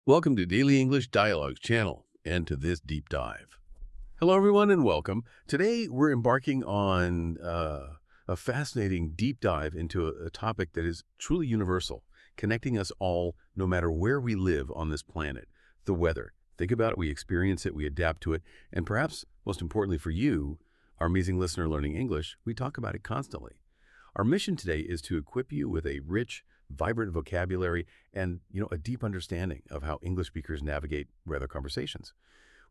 Welcome to Daily English Dialogues channel and to this deep dive. Hello, everyone, and welcome. Today, we're embarking on a fascinating deep dive into a topic that is truly universal, connecting us all no matter where we live on this planet, the weather. Think about it, we experience it, we adapt to it, and perhaps most importantly for you, our amazing listener learning English, we talk about it constantly. Our mission today is to equip you with a rich, vibrant vocabulary and, a deep understanding of how English speakers navigate weather conversations.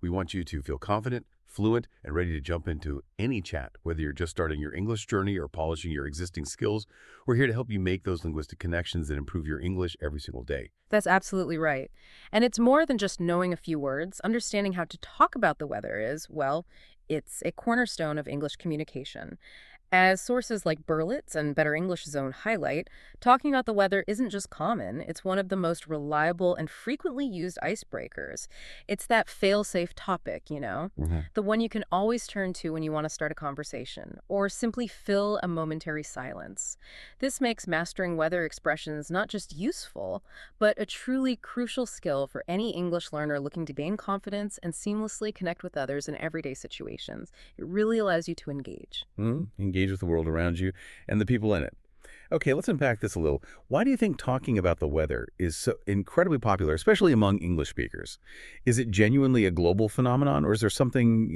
We want you to feel confident, fluent, and ready to jump into any chat, whether you're just starting your English journey or polishing your existing skills. We're here to help you make those linguistic connections that improve your English every single day. That's absolutely right. And it's more than just knowing a few words. Understanding how to talk about the weather is, well, it's a cornerstone of English communication. As sources like Berlitz and Better English Zone highlight, talking about the weather isn't just common, it's one of the most reliable and frequently used icebreakers. It's that fail-safe topic, the one you can always turn to when you want to start a conversation, or simply fill a momentary silence. This makes mastering weather expressions not just useful, but a truly crucial skill for any English learner looking to gain confidence and seamlessly connect with others in everyday situations. It really allows you to engage. Engage with the world around you and the people in it. Okay, let's unpack this a little. Why do you think talking about the weather is so incredibly popular, especially among English speakers? Is it genuinely a global phenomenon, or is there something,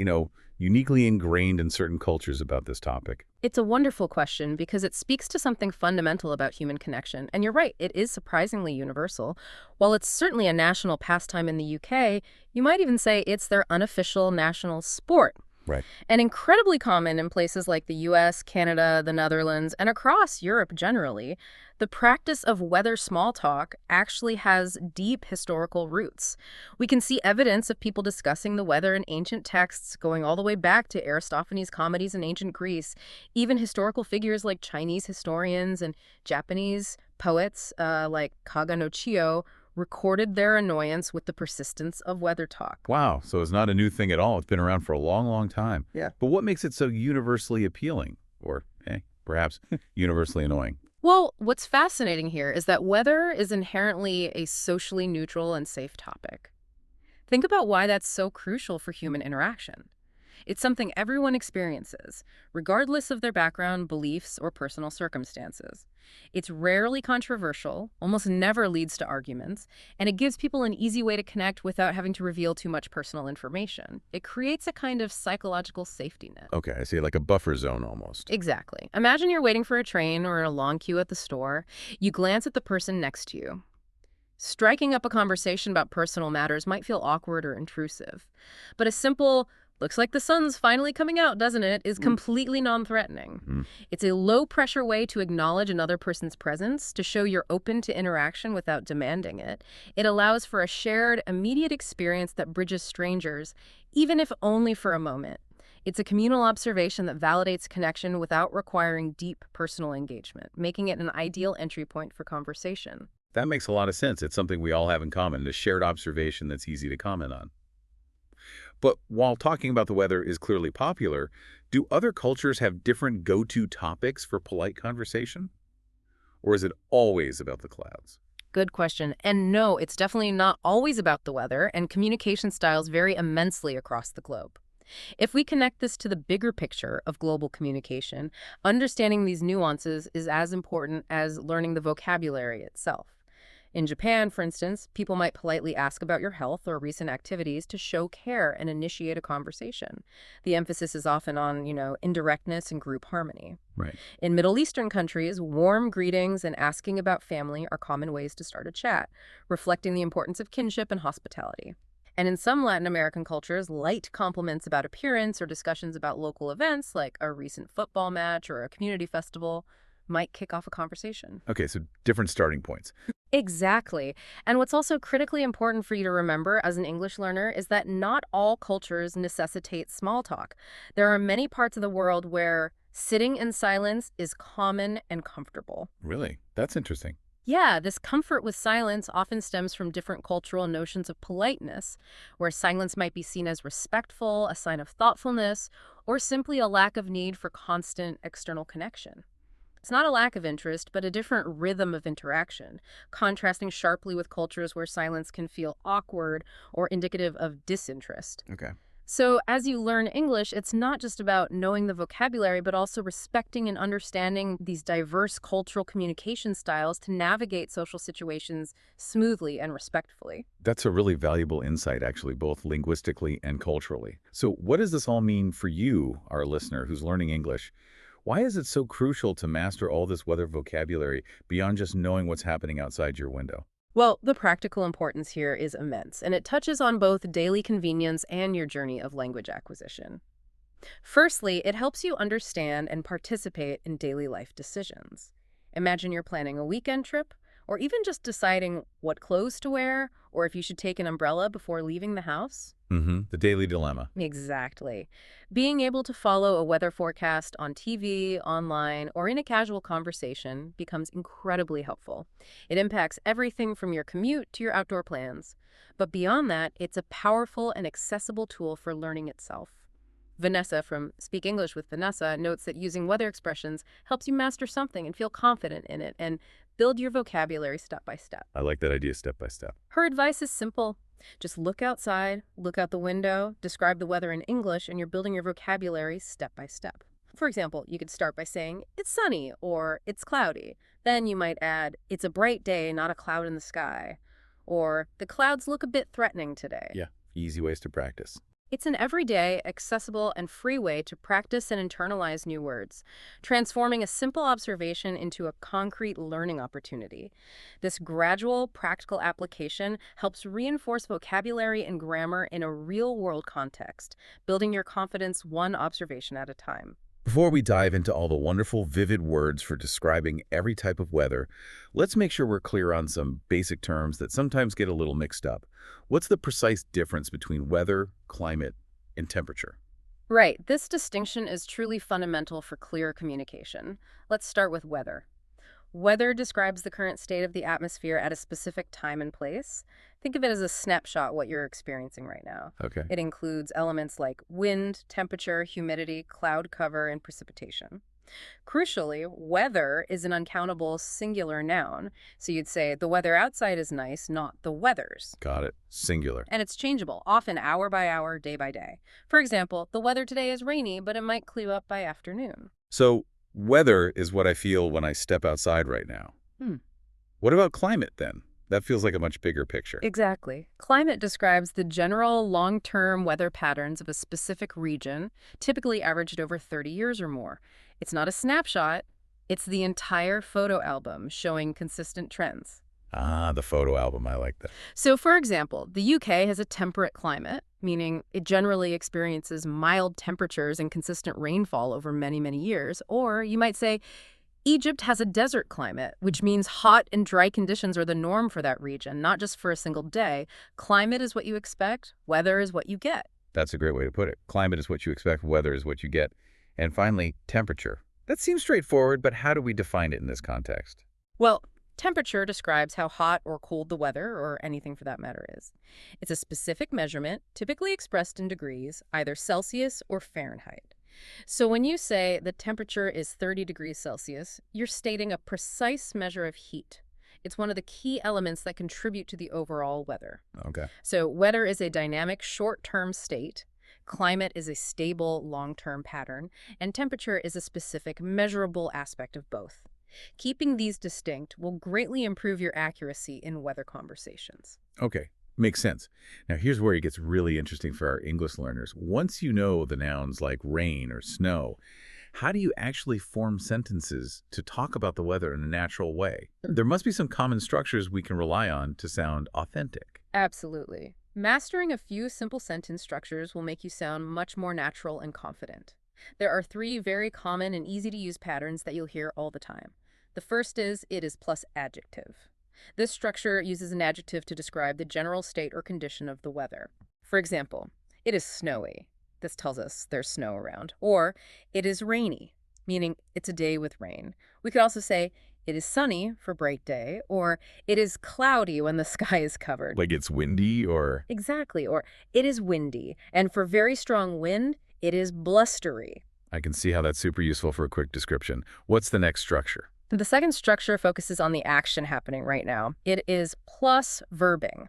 uniquely ingrained in certain cultures about this topic? It's a wonderful question because it speaks to something fundamental about human connection. And you're right, it is surprisingly universal. While it's certainly a national pastime in the UK, you might even say it's their unofficial national sport. Right. And incredibly common in places like the US, Canada, the Netherlands, and across Europe generally, the practice of weather small talk actually has deep historical roots. We can see evidence of people discussing the weather in ancient texts going all the way back to Aristophanes' comedies in ancient Greece. Even historical figures like Chinese historians and Japanese poets like Kaga no Chiyo recorded their annoyance with the persistence of weather talk. Wow, so it's not a new thing at all. It's been around for a long, long time. Yeah. But what makes it so universally appealing, or perhaps universally annoying? Well, what's fascinating here is that weather is inherently a socially neutral and safe topic. Think about why that's so crucial for human interaction. It's something everyone experiences, regardless of their background, beliefs, or personal circumstances. It's rarely controversial, almost never leads to arguments, and it gives people an easy way to connect without having to reveal too much personal information. It creates a kind of psychological safety net. Okay, I see, like a buffer zone almost. Exactly. Imagine you're waiting for a train or in a long queue at the store. You glance at the person next to you. Striking up a conversation about personal matters might feel awkward or intrusive, but a simple "looks like the sun's finally coming out, doesn't it?" is completely non-threatening. It's a low-pressure way to acknowledge another person's presence, to show you're open to interaction without demanding it. It allows for a shared, immediate experience that bridges strangers, even if only for a moment. It's a communal observation that validates connection without requiring deep personal engagement, making it an ideal entry point for conversation. That makes a lot of sense. It's something we all have in common, a shared observation that's easy to comment on. But while talking about the weather is clearly popular, do other cultures have different go-to topics for polite conversation? Or is it always about the clouds? Good question. And no, it's definitely not always about the weather, and communication styles vary immensely across the globe. If we connect this to the bigger picture of global communication, understanding these nuances is as important as learning the vocabulary itself. In Japan, for instance, people might politely ask about your health or recent activities to show care and initiate a conversation. The emphasis is often on, indirectness and group harmony. Right. In Middle Eastern countries, warm greetings and asking about family are common ways to start a chat, reflecting the importance of kinship and hospitality. And in some Latin American cultures, light compliments about appearance or discussions about local events, like a recent football match or a community festival, might kick off a conversation. Okay, so different starting points. Exactly. And what's also critically important for you to remember as an English learner is that not all cultures necessitate small talk. There are many parts of the world where sitting in silence is common and comfortable. Really? That's interesting. Yeah, this comfort with silence often stems from different cultural notions of politeness, where silence might be seen as respectful, a sign of thoughtfulness, or simply a lack of need for constant external connection. It's not a lack of interest, but a different rhythm of interaction, contrasting sharply with cultures where silence can feel awkward or indicative of disinterest. Okay. So, as you learn English, it's not just about knowing the vocabulary, but also respecting and understanding these diverse cultural communication styles to navigate social situations smoothly and respectfully. That's a really valuable insight, actually, both linguistically and culturally. So what does this all mean for you, our listener, who's learning English? Why is it so crucial to master all this weather vocabulary beyond just knowing what's happening outside your window? Well, the practical importance here is immense, and it touches on both daily convenience and your journey of language acquisition. Firstly, it helps you understand and participate in daily life decisions. Imagine you're planning a weekend trip, or even just deciding what clothes to wear, or if you should take an umbrella before leaving the house. The daily dilemma. Exactly. Being able to follow a weather forecast on TV, online, or in a casual conversation becomes incredibly helpful. It impacts everything from your commute to your outdoor plans. But beyond that, it's a powerful and accessible tool for learning itself. Vanessa from Speak English with Vanessa notes that using weather expressions helps you master something and feel confident in it and build your vocabulary step by step. I like that idea step by step. Her advice is simple. Just look outside, look out the window, describe the weather in English, and you're building your vocabulary step by step. For example, you could start by saying, it's sunny, or it's cloudy. Then you might add, it's a bright day, not a cloud in the sky. Or, the clouds look a bit threatening today. Yeah, easy ways to practice. It's an everyday, accessible, and free way to practice and internalize new words, transforming a simple observation into a concrete learning opportunity. This gradual, practical application helps reinforce vocabulary and grammar in a real-world context, building your confidence one observation at a time. Before we dive into all the wonderful, vivid words for describing every type of weather, let's make sure we're clear on some basic terms that sometimes get a little mixed up. What's the precise difference between weather, climate, and temperature? Right, this distinction is truly fundamental for clear communication. Let's start with weather. Weather describes the current state of the atmosphere at a specific time and place. Think of it as a snapshot what you're experiencing right now. Okay. It includes elements like wind, temperature, humidity, cloud cover, and precipitation. Crucially, weather is an uncountable singular noun, so you'd say the weather outside is nice, not the weather's. Got it. Singular. And it's changeable, often hour by hour, day by day. For example, the weather today is rainy, but it might clear up by afternoon. So, weather is what I feel when I step outside right now. What about climate, then? That feels like a much bigger picture. Exactly. Climate describes the general long-term weather patterns of a specific region, typically averaged over 30 years or more. It's not a snapshot, it's the entire photo album showing consistent trends. Ah, the photo album. I like that. So, for example, the UK has a temperate climate, meaning it generally experiences mild temperatures and consistent rainfall over many, many years. Or you might say, Egypt has a desert climate, which means hot and dry conditions are the norm for that region, not just for a single day. Climate is what you expect, weather is what you get. That's a great way to put it. Climate is what you expect, weather is what you get. And finally, temperature. That seems straightforward, but how do we define it in this context? Well, temperature describes how hot or cold the weather, or anything for that matter, is. It's a specific measurement, typically expressed in degrees, either Celsius or Fahrenheit. So when you say the temperature is 30 degrees Celsius, you're stating a precise measure of heat. It's one of the key elements that contribute to the overall weather. Okay. So weather is a dynamic short-term state, climate is a stable long-term pattern, and temperature is a specific measurable aspect of both. Keeping these distinct will greatly improve your accuracy in weather conversations. Okay. Makes sense. Now, here's where it gets really interesting for our English learners. Once you know the nouns like rain or snow, how do you actually form sentences to talk about the weather in a natural way? There must be some common structures we can rely on to sound authentic. Absolutely. Mastering a few simple sentence structures will make you sound much more natural and confident. There are 3 very common and easy-to-use patterns that you'll hear all the time. The first is it is plus adjective. This structure uses an adjective to describe the general state or condition of the weather. For example, it is snowy. This tells us there's snow around. Or, it is rainy, meaning it's a day with rain. We could also say, it is sunny for bright day, or it is cloudy when the sky is covered. Like it's windy or... Exactly, or it is windy, and for very strong wind, it is blustery. I can see how that's super useful for a quick description. What's the next structure? The second structure focuses on the action happening right now. It is plus verbing.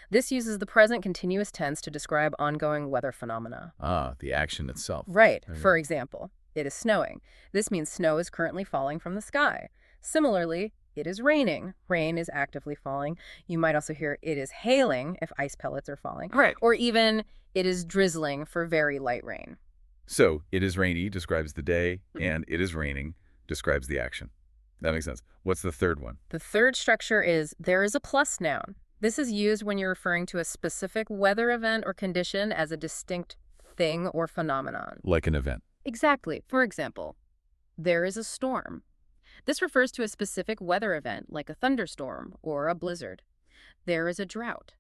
This uses the present continuous tense to describe ongoing weather phenomena. Ah, the action itself. Right. Okay. For example, it is snowing. This means snow is currently falling from the sky. Similarly, it is raining. Rain is actively falling. You might also hear it is hailing if ice pellets are falling. Right. Or even it is drizzling for very light rain. So, it is rainy describes the day, and it is raining describes the action. That makes sense. What's the third one? The third structure is there is a plus noun. This is used when you're referring to a specific weather event or condition as a distinct thing or phenomenon. Like an event. Exactly. For example, there is a storm. This refers to a specific weather event like a thunderstorm or a blizzard. There is a drought.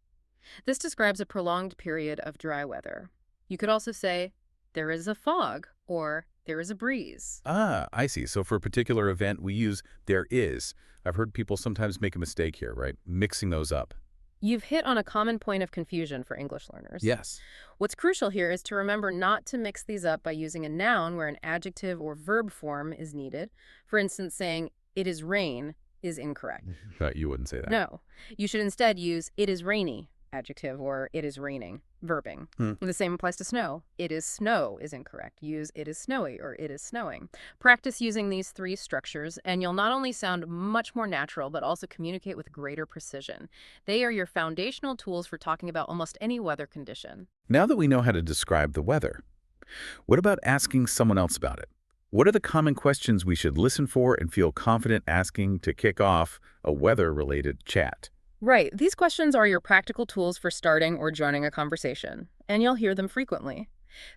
This describes a prolonged period of dry weather. You could also say, there is a fog, or there is a breeze. Ah, I see. So for a particular event, we use there is. I've heard people sometimes make a mistake here, right? Mixing those up. You've hit on a common point of confusion for English learners. Yes. What's crucial here is to remember not to mix these up by using a noun where an adjective or verb form is needed. For instance, saying, it is rain is incorrect. You wouldn't say that. No. You should instead use, it is rainy, adjective, or it is raining, verbing. The same applies to snow. It is snow is incorrect. Use it is snowy or it is snowing. Practice using these three structures, and you'll not only sound much more natural, but also communicate with greater precision. They are your foundational tools for talking about almost any weather condition. Now that we know how to describe the weather, what about asking someone else about it? What are the common questions we should listen for and feel confident asking to kick off a weather-related chat? Right. These questions are your practical tools for starting or joining a conversation, and you'll hear them frequently.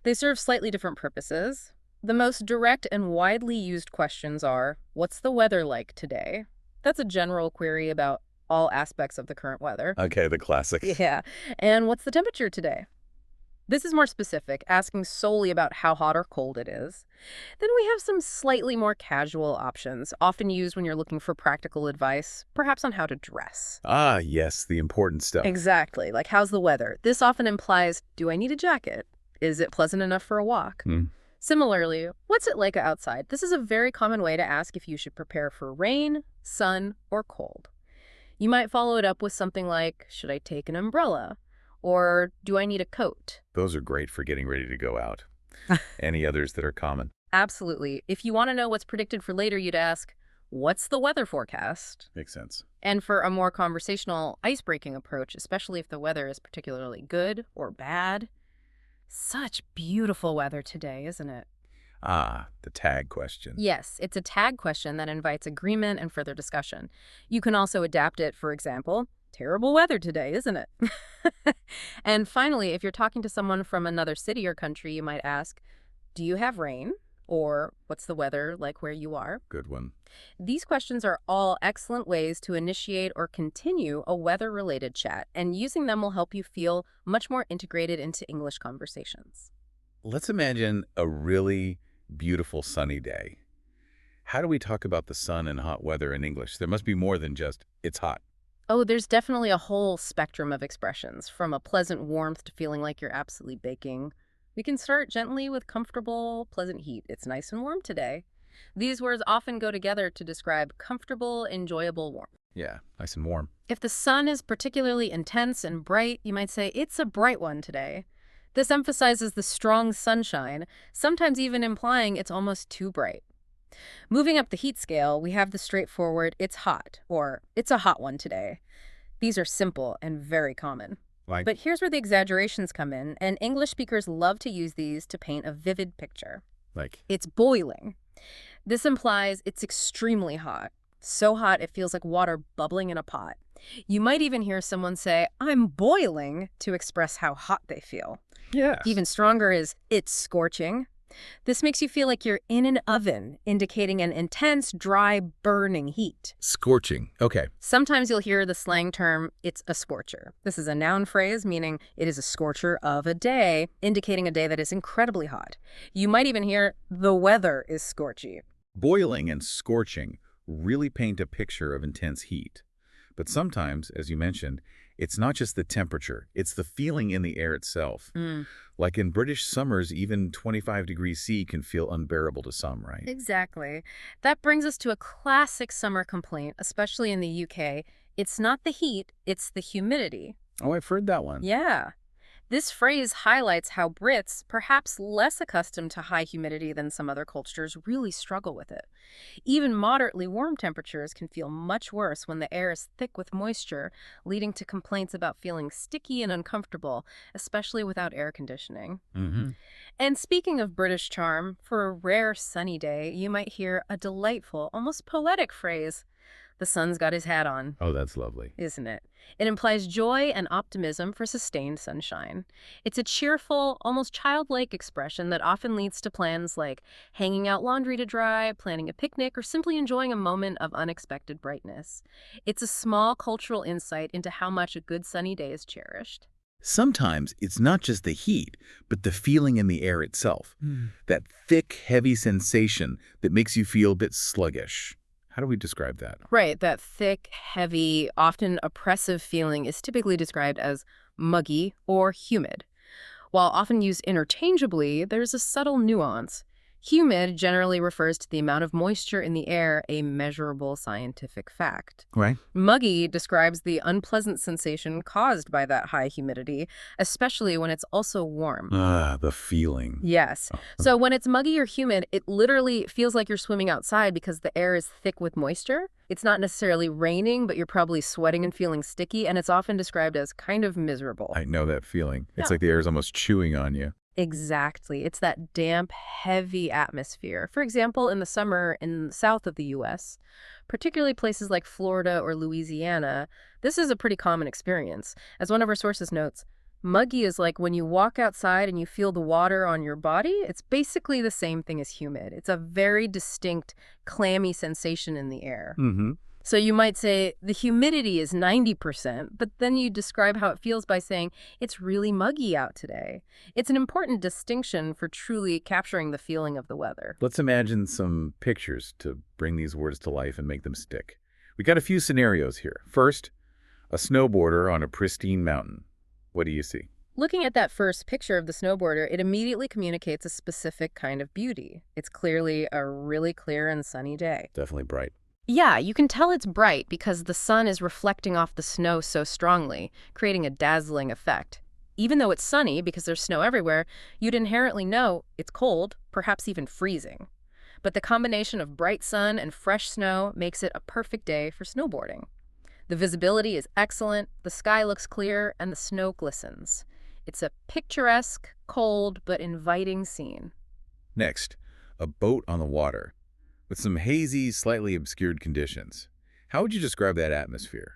They serve slightly different purposes. The most direct and widely used questions are, what's the weather like today? That's a general query about all aspects of the current weather. Okay, the classic. Yeah. And what's the temperature today? This is more specific, asking solely about how hot or cold it is. Then we have some slightly more casual options, often used when you're looking for practical advice, perhaps on how to dress. Ah, yes, the important stuff. Exactly, like how's the weather? This often implies, do I need a jacket? Is it pleasant enough for a walk? Similarly, what's it like outside? This is a very common way to ask if you should prepare for rain, sun, or cold. You might follow it up with something like, should I take an umbrella? Or do I need a coat? Those are great for getting ready to go out. Any others that are common? Absolutely. If you want to know what's predicted for later, you'd ask, what's the weather forecast? Makes sense. And for a more conversational, ice-breaking approach, especially if the weather is particularly good or bad, such beautiful weather today, isn't it? Ah, the tag question. Yes, it's a tag question that invites agreement and further discussion. You can also adapt it, for example, terrible weather today, isn't it? And finally, if you're talking to someone from another city or country, you might ask, do you have rain? Or what's the weather like where you are? Good one. These questions are all excellent ways to initiate or continue a weather-related chat, and using them will help you feel much more integrated into English conversations. Let's imagine a really beautiful sunny day. How do we talk about the sun and hot weather in English? There must be more than just, it's hot. Oh, there's definitely a whole spectrum of expressions, from a pleasant warmth to feeling like you're absolutely baking. We can start gently with comfortable, pleasant heat. It's nice and warm today. These words often go together to describe comfortable, enjoyable warmth. Yeah, nice and warm. If the sun is particularly intense and bright, you might say, it's a bright one today. This emphasizes the strong sunshine, sometimes even implying it's almost too bright. Moving up the heat scale, we have the straightforward, it's hot, or it's a hot one today. These are simple and very common. Like, But here's where the exaggerations come in, and English speakers love to use these to paint a vivid picture. It's boiling. This implies it's extremely hot. So hot it feels like water bubbling in a pot. You might even hear someone say, I'm boiling, to express how hot they feel. yes. Even stronger is, it's scorching. This makes you feel like you're in an oven, indicating an intense, dry, burning heat. Scorching. Okay. Sometimes you'll hear the slang term, it's a scorcher. This is a noun phrase, meaning it is a scorcher of a day, indicating a day that is incredibly hot. You might even hear, the weather is scorchy. Boiling and scorching really paint a picture of intense heat. But sometimes, as you mentioned, it's not just the temperature, it's the feeling in the air itself. Mm, Like in British summers, even 25 degrees C can feel unbearable to some, right? exactly. That brings us to a classic summer complaint, especially in the UK. It's not the heat, it's the humidity. Oh, I've heard that one. Yeah. This phrase highlights how Brits, perhaps less accustomed to high humidity than some other cultures, really struggle with it. Even moderately warm temperatures can feel much worse when the air is thick with moisture, leading to complaints about feeling sticky and uncomfortable, especially without air conditioning. Mm-hmm. And speaking of British charm, for a rare sunny day, you might hear a delightful, almost poetic phrase, "The sun's got his hat on." Oh, that's lovely. Isn't it? It implies joy and optimism for sustained sunshine. It's a cheerful, almost childlike expression that often leads to plans like hanging out laundry to dry, planning a picnic, or simply enjoying a moment of unexpected brightness. It's a small cultural insight into how much a good sunny day is cherished. Sometimes it's not just the heat, but the feeling in the air itself. That thick, heavy sensation that makes you feel a bit sluggish. How do we describe that? Right, that thick, heavy, often oppressive feeling is typically described as muggy or humid. While often used interchangeably, there's a subtle nuance. Humid generally refers to the amount of moisture in the air, a measurable scientific fact. Right. Muggy describes the unpleasant sensation caused by that high humidity, especially when it's also warm. Ah, the feeling. Yes. So when it's muggy or humid, it literally feels like you're swimming outside because the air is thick with moisture. It's not necessarily raining, but you're probably sweating and feeling sticky, and it's often described as kind of miserable. I know that feeling. It's Yeah. like the air is almost chewing on you. Exactly. It's that damp, heavy atmosphere. For example, in the summer in the south of the U.S., particularly places like Florida or Louisiana, this is a pretty common experience. As one of our sources notes, muggy is like when you walk outside and you feel the water on your body. It's basically the same thing as humid. It's a very distinct, clammy sensation in the air. Mm-hmm. So you might say the humidity is 90%, but then you describe how it feels by saying it's really muggy out today. It's an important distinction for truly capturing the feeling of the weather. Let's imagine some pictures to bring these words to life and make them stick. We got a few scenarios here. First, a snowboarder on a pristine mountain. What do you see? Looking at that first picture of the snowboarder, it immediately communicates a specific kind of beauty. It's clearly a really clear and sunny day. Definitely bright. Yeah, you can tell it's bright because the sun is reflecting off the snow so strongly, creating a dazzling effect. Even though it's sunny because there's snow everywhere, you'd inherently know it's cold, perhaps even freezing. But the combination of bright sun and fresh snow makes it a perfect day for snowboarding. The visibility is excellent, the sky looks clear, and the snow glistens. It's a picturesque, cold, but inviting scene. Next, a boat on the water with some hazy, slightly obscured conditions. How would you describe that atmosphere?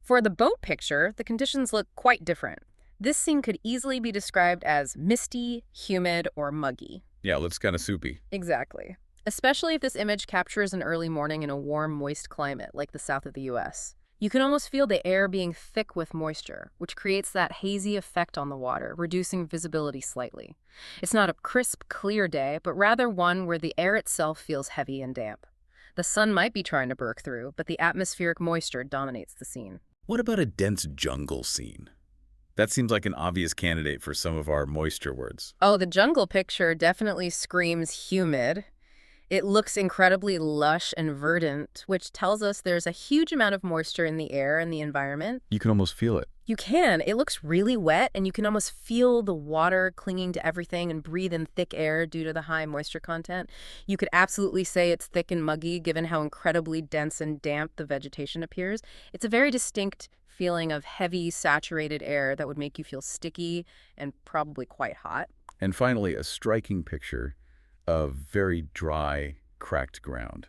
For the boat picture, the conditions look quite different. This scene could easily be described as misty, humid, or muggy. Yeah, it looks kind of soupy. Exactly. Especially if this image captures an early morning in a warm, moist climate like the south of the U.S. You can almost feel the air being thick with moisture, which creates that hazy effect on the water, reducing visibility slightly. It's not a crisp, clear day, but rather one where the air itself feels heavy and damp. The sun might be trying to break through, but the atmospheric moisture dominates the scene. What about a dense jungle scene? That seems like an obvious candidate for some of our moisture words. Oh, the jungle picture definitely screams humid. It looks incredibly lush and verdant, which tells us there's a huge amount of moisture in the air and the environment. You can almost feel it. You can. It looks really wet, and you can almost feel the water clinging to everything and breathe in thick air due to the high moisture content. You could absolutely say it's thick and muggy, given how incredibly dense and damp the vegetation appears. It's a very distinct feeling of heavy, saturated air that would make you feel sticky and probably quite hot. And finally, a striking picture of very dry, cracked ground.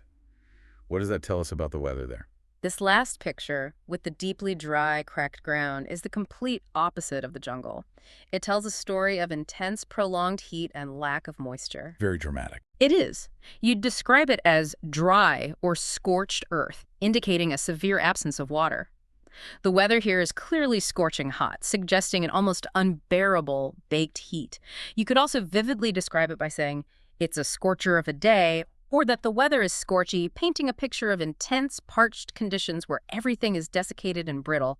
What does that tell us about the weather there? This last picture, with the deeply dry, cracked ground, is the complete opposite of the jungle. It tells a story of intense, prolonged heat and lack of moisture. Very dramatic. It is. You'd describe it as dry or scorched earth, indicating a severe absence of water. The weather here is clearly scorching hot, suggesting an almost unbearable baked heat. You could also vividly describe it by saying, it's a scorcher of a day, Or that the weather is scorchy, painting a picture of intense, parched conditions where everything is desiccated and brittle.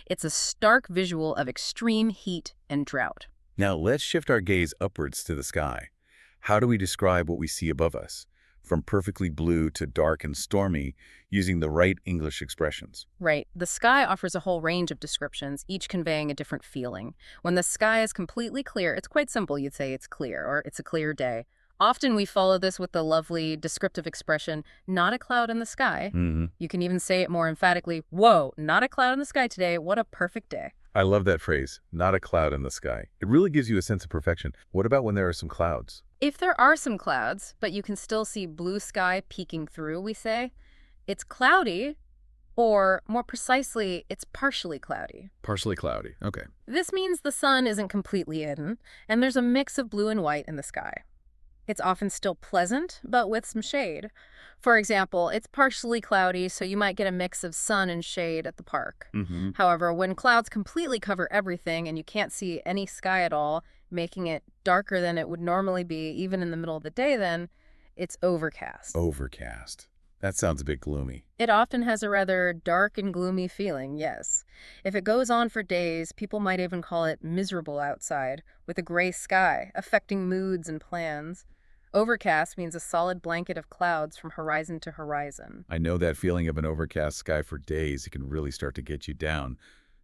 It's a stark visual of extreme heat and drought. Now let's shift our gaze upwards to the sky. How do we describe what we see above us? From perfectly blue to dark and stormy, using the right English expressions. Right. The sky offers a whole range of descriptions, each conveying a different feeling. When the sky is completely clear, it's quite simple. You'd say it's clear, or it's a clear day. Often we follow this with the lovely descriptive expression, not a cloud in the sky. You can even say it more emphatically, whoa, not a cloud in the sky today, what a perfect day. I love that phrase, not a cloud in the sky. It really gives you a sense of perfection. What about when there are some clouds? If there are some clouds, but you can still see blue sky peeking through, we say, it's cloudy, or more precisely, it's partially cloudy. Partially cloudy. Okay. This means the sun isn't completely hidden, and there's a mix of blue and white in the sky. It's often still pleasant, but with some shade. For example, it's partially cloudy, so you might get a mix of sun and shade at the park. However, when clouds completely cover everything and you can't see any sky at all, making it darker than it would normally be, even in the middle of the day, then it's overcast. Overcast. That sounds a bit gloomy. It often has a rather dark and gloomy feeling, yes. If it goes on for days, people might even call it miserable outside, with a gray sky, affecting moods and plans. Overcast means a solid blanket of clouds from horizon to horizon. I know that feeling of an overcast sky for days. It can really start to get you down.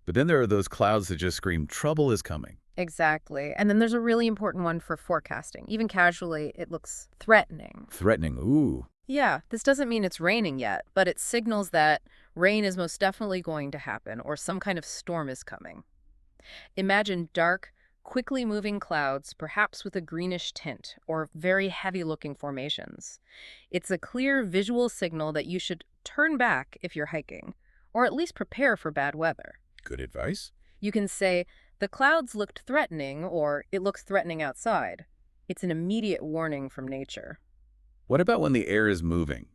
But then there are those clouds that just scream, trouble is coming. Exactly. And then there's a really important one for forecasting. Even casually, it looks threatening. Threatening, ooh. Yeah, this doesn't mean it's raining yet, but it signals that rain is most definitely going to happen or some kind of storm is coming. Imagine dark, quickly moving clouds, perhaps with a greenish tint or very heavy-looking formations. It's a clear visual signal that you should turn back if you're hiking, or at least prepare for bad weather. Good advice. You can say, the clouds looked threatening, or it looks threatening outside. It's an immediate warning from nature. What about when the air is moving?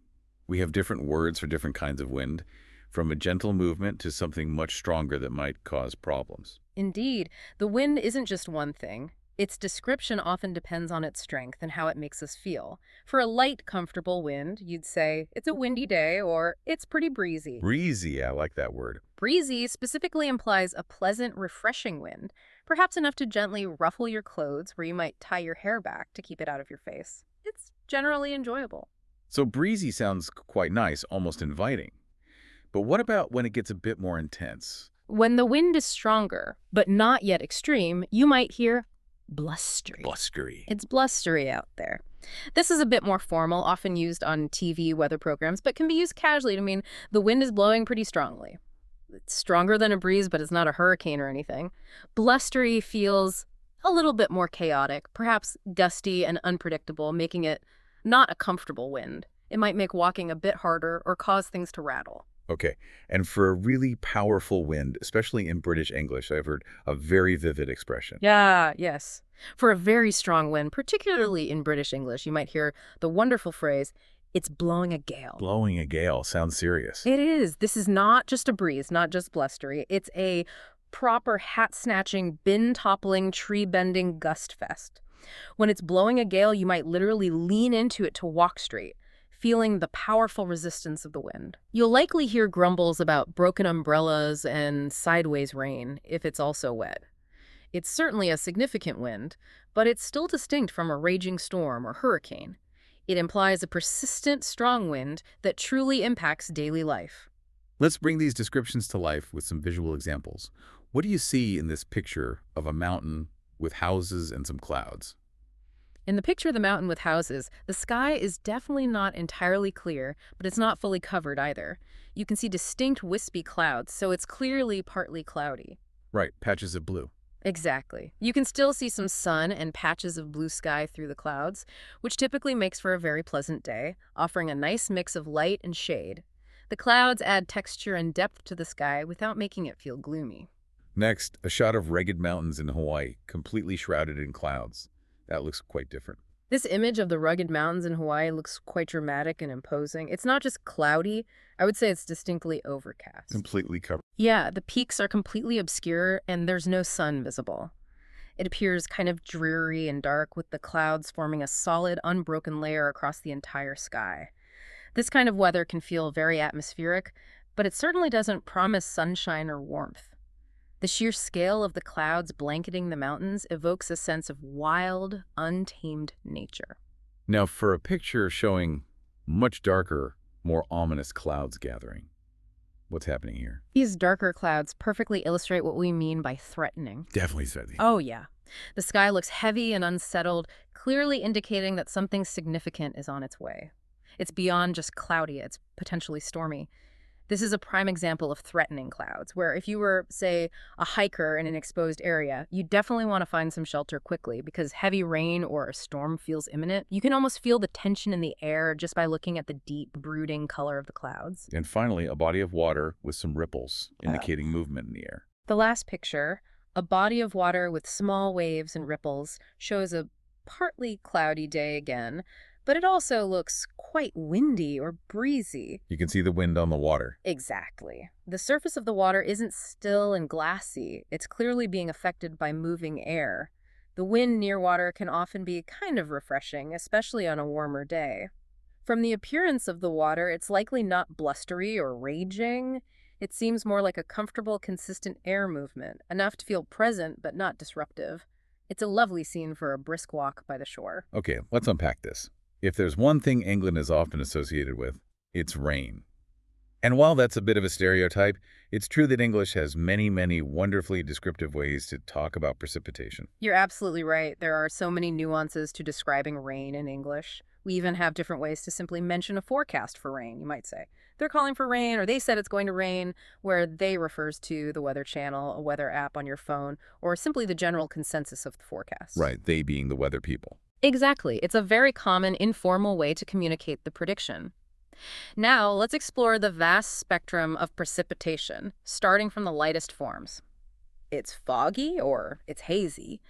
We have different words for different kinds of wind, from a gentle movement to something much stronger that might cause problems. Indeed, the wind isn't just one thing. Its description often depends on its strength and how it makes us feel. For a light, comfortable wind, you'd say, it's a windy day, or it's pretty breezy. Breezy, I like that word. Breezy specifically implies a pleasant, refreshing wind, perhaps enough to gently ruffle your clothes where you might tie your hair back to keep it out of your face. It's generally enjoyable. So breezy sounds quite nice, almost inviting. But what about when it gets a bit more intense? When the wind is stronger, but not yet extreme, you might hear blustery. Blustery. It's blustery out there. This is a bit more formal, often used on TV weather programs, but can be used casually to mean the wind is blowing pretty strongly. It's stronger than a breeze, but it's not a hurricane or anything. Blustery feels a little bit more chaotic, perhaps gusty and unpredictable, making it not a comfortable wind. It might make walking a bit harder or cause things to rattle. Okay, and for a really powerful wind, especially in British English, I've heard a very vivid expression. Yeah, yes. For a very strong wind, particularly in British English, you might hear the wonderful phrase, it's blowing a gale. Blowing a gale sounds serious. It is. This is not just a breeze, not just blustery. It's a proper hat-snatching, bin-toppling, tree-bending gust fest. When it's blowing a gale, you might literally lean into it to walk straight, feeling the powerful resistance of the wind. You'll likely hear grumbles about broken umbrellas and sideways rain if it's also wet. It's certainly a significant wind, but it's still distinct from a raging storm or hurricane. It implies a persistent, strong wind that truly impacts daily life. Let's bring these descriptions to life with some visual examples. What do you see in this picture of a mountain with houses and some clouds? In the picture of the mountain with houses, the sky is definitely not entirely clear, but it's not fully covered either. You can see distinct wispy clouds, so it's clearly partly cloudy. Right, patches of blue. Exactly. You can still see some sun and patches of blue sky through the clouds, which typically makes for a very pleasant day, offering a nice mix of light and shade. The clouds add texture and depth to the sky without making it feel gloomy. Next, a shot of rugged mountains in Hawaii, completely shrouded in clouds. That looks quite different. This image of the rugged mountains in Hawaii looks quite dramatic and imposing. It's not just cloudy. I would say it's distinctly overcast. Completely covered. Yeah, the peaks are completely obscure and there's no sun visible. It appears kind of dreary and dark, with the clouds forming a solid, unbroken layer across the entire sky. This kind of weather can feel very atmospheric, but it certainly doesn't promise sunshine or warmth. The sheer scale of the clouds blanketing the mountains evokes a sense of wild, untamed nature. Now, for a picture showing much darker, more ominous clouds gathering, what's happening here? These darker clouds perfectly illustrate what we mean by threatening. Definitely threatening. Oh, yeah. The sky looks heavy and unsettled, clearly indicating that something significant is on its way. It's beyond just cloudy, it's potentially stormy. This is a prime example of threatening clouds, where if you were, say, a hiker in an exposed area, you definitely want to find some shelter quickly because heavy rain or a storm feels imminent. You can almost feel the tension in the air just by looking at the deep, brooding color of the clouds. And finally, a body of water with some ripples indicating movement in the air. The last picture, a body of water with small waves and ripples, shows a partly cloudy day again, but it also looks quite windy or breezy. You can see the wind on the water. Exactly. The surface of the water isn't still and glassy. It's clearly being affected by moving air. The wind near water can often be kind of refreshing, especially on a warmer day. From the appearance of the water, it's likely not blustery or raging. It seems more like a comfortable, consistent air movement, enough to feel present but not disruptive. It's a lovely scene for a brisk walk by the shore. Okay, let's unpack this. If there's one thing England is often associated with, it's rain. And while that's a bit of a stereotype, it's true that English has many, many wonderfully descriptive ways to talk about precipitation. You're absolutely right. There are so many nuances to describing rain in English. We even have different ways to simply mention a forecast for rain, you might say. They're calling for rain, or they said it's going to rain, where they refers to the Weather Channel, a weather app on your phone, or simply the general consensus of the forecast. Right, they being the weather people. Exactly. It's a very common, informal way to communicate the prediction. Now, let's explore the vast spectrum of precipitation, starting from the lightest forms. It's foggy or it's hazy.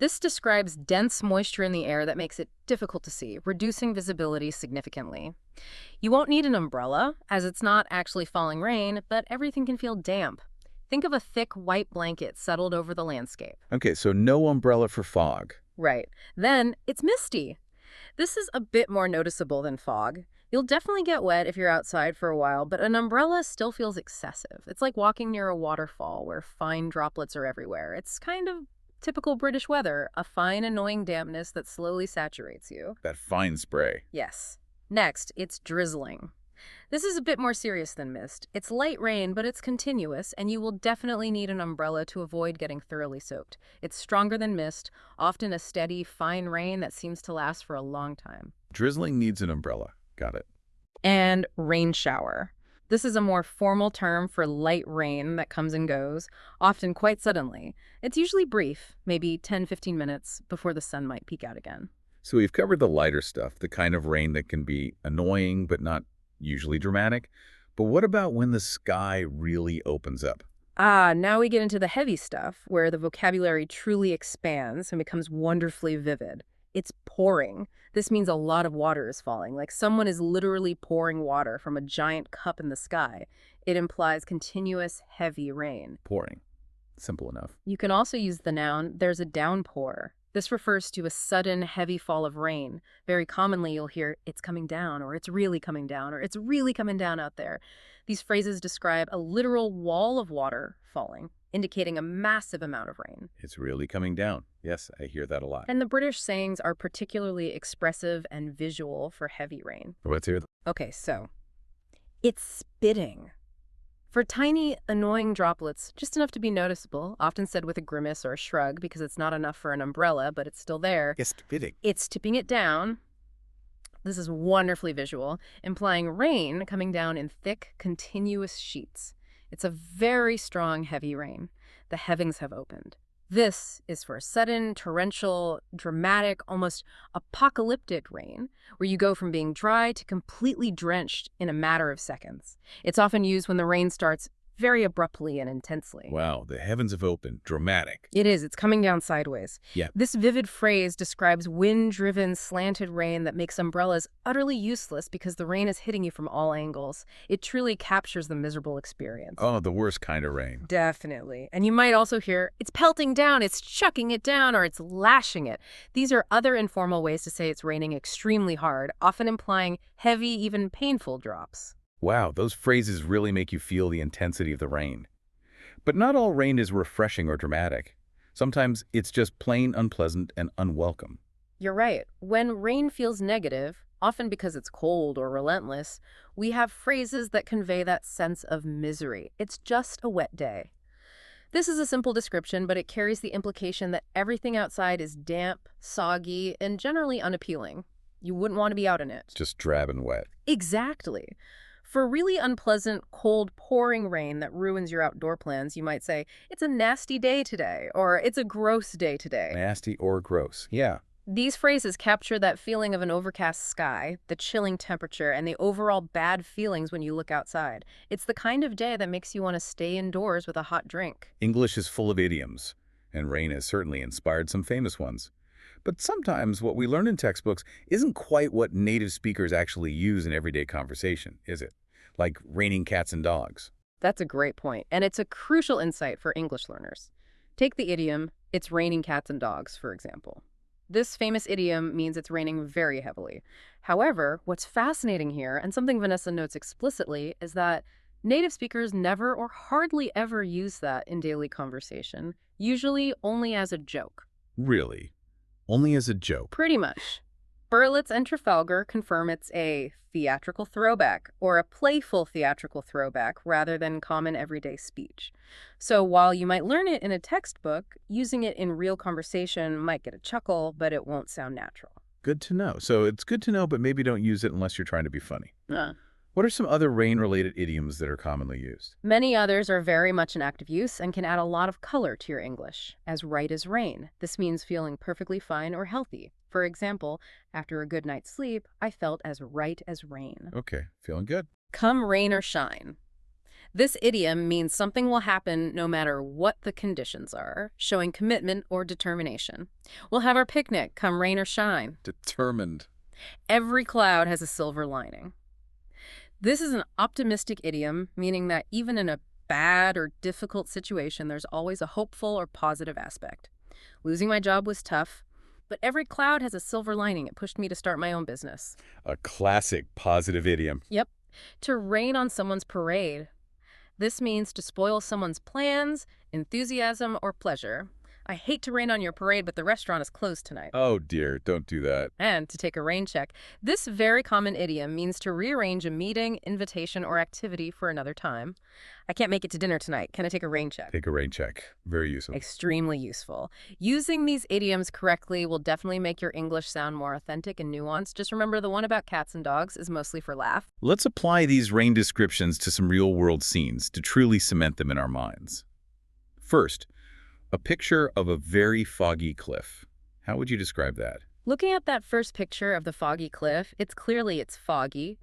This describes dense moisture in the air that makes it difficult to see, reducing visibility significantly. You won't need an umbrella, as it's not actually falling rain, but everything can feel damp. Think of a thick white blanket settled over the landscape. Okay, so no umbrella for fog. Right. Then it's misty. This is a bit more noticeable than fog. You'll definitely get wet if you're outside for a while, but an umbrella still feels excessive. It's like walking near a waterfall where fine droplets are everywhere. It's kind of typical British weather, a fine, annoying dampness that slowly saturates you. That fine spray. Yes. Next, it's drizzling. This is a bit more serious than mist. It's light rain, but it's continuous, and you will definitely need an umbrella to avoid getting thoroughly soaked. It's stronger than mist, often a steady, fine rain that seems to last for a long time. Drizzling needs an umbrella. Got it. And rain shower. This is a more formal term for light rain that comes and goes, often quite suddenly. It's usually brief, maybe 10-15 minutes before the sun might peek out again. So we've covered the lighter stuff, the kind of rain that can be annoying but not usually dramatic. But what about when the sky really opens up? Now we get into the heavy stuff, where the vocabulary truly expands and becomes wonderfully vivid. It's pouring. This means a lot of water is falling, like someone is literally pouring water from a giant cup in the sky. It implies continuous, heavy rain. Pouring. Simple enough. You can also use the noun, there's a downpour. This refers to a sudden, heavy fall of rain. Very commonly, you'll hear, it's coming down, or it's really coming down, or it's really coming down out there. These phrases describe a literal wall of water falling, indicating a massive amount of rain. It's really coming down. Yes, I hear that a lot. And the British sayings are particularly expressive and visual for heavy rain. Let's hear Okay, so it's spitting. For tiny, annoying droplets, just enough to be noticeable, often said with a grimace or a shrug because it's not enough for an umbrella, but it's still there. It's spitting. It's tipping it down. This is wonderfully visual, implying rain coming down in thick, continuous sheets. It's a very strong, heavy rain. The heavens have opened. This is for sudden, torrential, dramatic, almost apocalyptic rain, where you go from being dry to completely drenched in a matter of seconds. It's often used when the rain starts very abruptly and intensely. Wow, the heavens have opened. Dramatic. It is. It's coming down sideways. Yeah. This vivid phrase describes wind-driven, slanted rain that makes umbrellas utterly useless because the rain is hitting you from all angles. It truly captures the miserable experience. Oh, the worst kind of rain. Definitely. And you might also hear, it's pelting down, it's chucking it down, or it's lashing it. These are other informal ways to say it's raining extremely hard, often implying heavy, even painful drops. Wow, those phrases really make you feel the intensity of the rain. But not all rain is refreshing or dramatic. Sometimes it's just plain unpleasant and unwelcome. You're right. When rain feels negative, often because it's cold or relentless, we have phrases that convey that sense of misery. It's just a wet day. This is a simple description, but it carries the implication that everything outside is damp, soggy, and generally unappealing. You wouldn't want to be out in it. Just drab and wet. Exactly. For really unpleasant, cold, pouring rain that ruins your outdoor plans, you might say, it's a nasty day today, or it's a gross day today. Nasty or gross. Yeah. These phrases capture that feeling of an overcast sky, the chilling temperature, and the overall bad feelings when you look outside. It's the kind of day that makes you want to stay indoors with a hot drink. English is full of idioms, and rain has certainly inspired some famous ones. But sometimes what we learn in textbooks isn't quite what native speakers actually use in everyday conversation, is it? Like raining cats and dogs. That's a great point, and it's a crucial insight for English learners. Take the idiom, it's raining cats and dogs, for example. This famous idiom means it's raining very heavily. However, what's fascinating here, and something Vanessa notes explicitly, is that native speakers never or hardly ever use that in daily conversation, usually only as a joke. Really? Only as a joke? Pretty much. Berlitz and Trafalgar confirm it's a theatrical throwback, or a playful theatrical throwback, rather than common everyday speech. So while you might learn it in a textbook, using it in real conversation might get a chuckle, but it won't sound natural. Good to know. So it's good to know, but maybe don't use it unless you're trying to be funny. Uh. What are some other rain-related idioms that are commonly used? Many others are very much in active use and can add a lot of color to your English. As right as rain. This means feeling perfectly fine or healthy. For example, after a good night's sleep, I felt as right as rain. Okay, feeling good. Come rain or shine. This idiom means something will happen no matter what the conditions are, showing commitment or determination. We'll have our picnic, come rain or shine. Determined. Every cloud has a silver lining. This is an optimistic idiom, meaning that even in a bad or difficult situation, there's always a hopeful or positive aspect. Losing my job was tough, but every cloud has a silver lining. It pushed me to start my own business. A classic positive idiom. Yep. To rain on someone's parade. This means to spoil someone's plans, enthusiasm, or pleasure. I hate to rain on your parade, but the restaurant is closed tonight. Oh dear, don't do that. And to take a rain check. This very common idiom means to rearrange a meeting, invitation, or activity for another time. I can't make it to dinner tonight. Can I take a rain check? Take a rain check. Very useful. Extremely useful. Using these idioms correctly will definitely make your English sound more authentic and nuanced. Just remember the one about cats and dogs is mostly for laugh. Let's apply these rain descriptions to some real-world scenes to truly cement them in our minds. First, a picture of a very foggy cliff. How would you describe that? Looking at that first picture of the foggy cliff, it's foggy.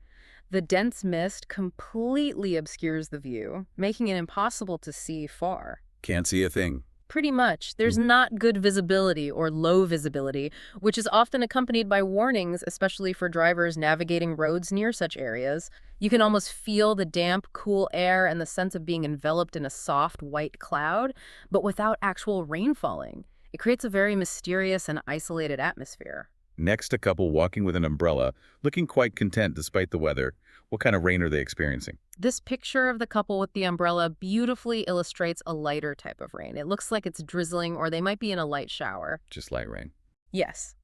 The dense mist completely obscures the view, making it impossible to see far. Can't see a thing. Pretty much. There's not good visibility or low visibility, which is often accompanied by warnings, especially for drivers navigating roads near such areas. You can almost feel the damp, cool air and the sense of being enveloped in a soft, white cloud, but without actual rain falling. It creates a very mysterious and isolated atmosphere. Next, a couple walking with an umbrella, looking quite content despite the weather. What kind of rain are they experiencing? This picture of the couple with the umbrella beautifully illustrates a lighter type of rain. It looks like it's drizzling or they might be in a light shower. Just light rain. Yes.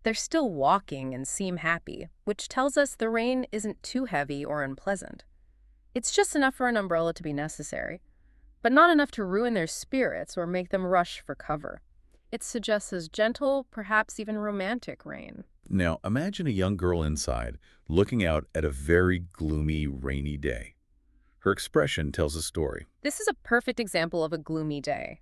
They're still walking and seem happy, which tells us the rain isn't too heavy or unpleasant. It's just enough for an umbrella to be necessary, but not enough to ruin their spirits or make them rush for cover. It suggests as gentle, perhaps even romantic rain. Now, imagine a young girl inside, looking out at a very gloomy, rainy day. Her expression tells a story. This is a perfect example of a gloomy day.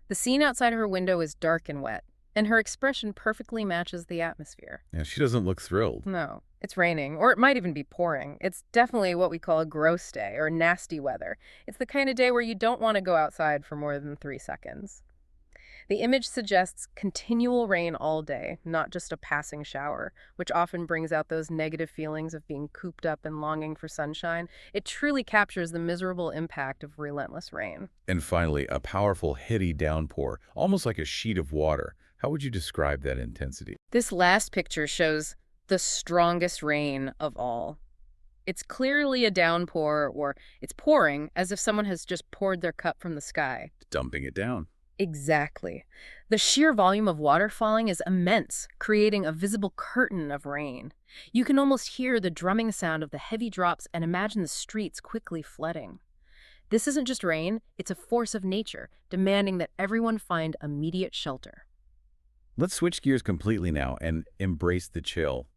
The scene outside her window is dark and wet, and her expression perfectly matches the atmosphere. Now, she doesn't look thrilled. No. It's raining, or it might even be pouring. It's definitely what we call a gross day or nasty weather. It's the kind of day where you don't want to go outside for more than 3 seconds. The image suggests continual rain all day, not just a passing shower, which often brings out those negative feelings of being cooped up and longing for sunshine. It truly captures the miserable impact of relentless rain. And finally, a powerful, heady downpour, almost like a sheet of water. How would you describe that intensity? This last picture shows the strongest rain of all. It's clearly a downpour, or it's pouring, as if someone has just poured their cup from the sky. Dumping it down. Exactly. The sheer volume of water falling is immense, creating a visible curtain of rain. You can almost hear the drumming sound of the heavy drops and imagine the streets quickly flooding. This isn't just rain, it's a force of nature, demanding that everyone find immediate shelter. Let's switch gears completely now and embrace the chill.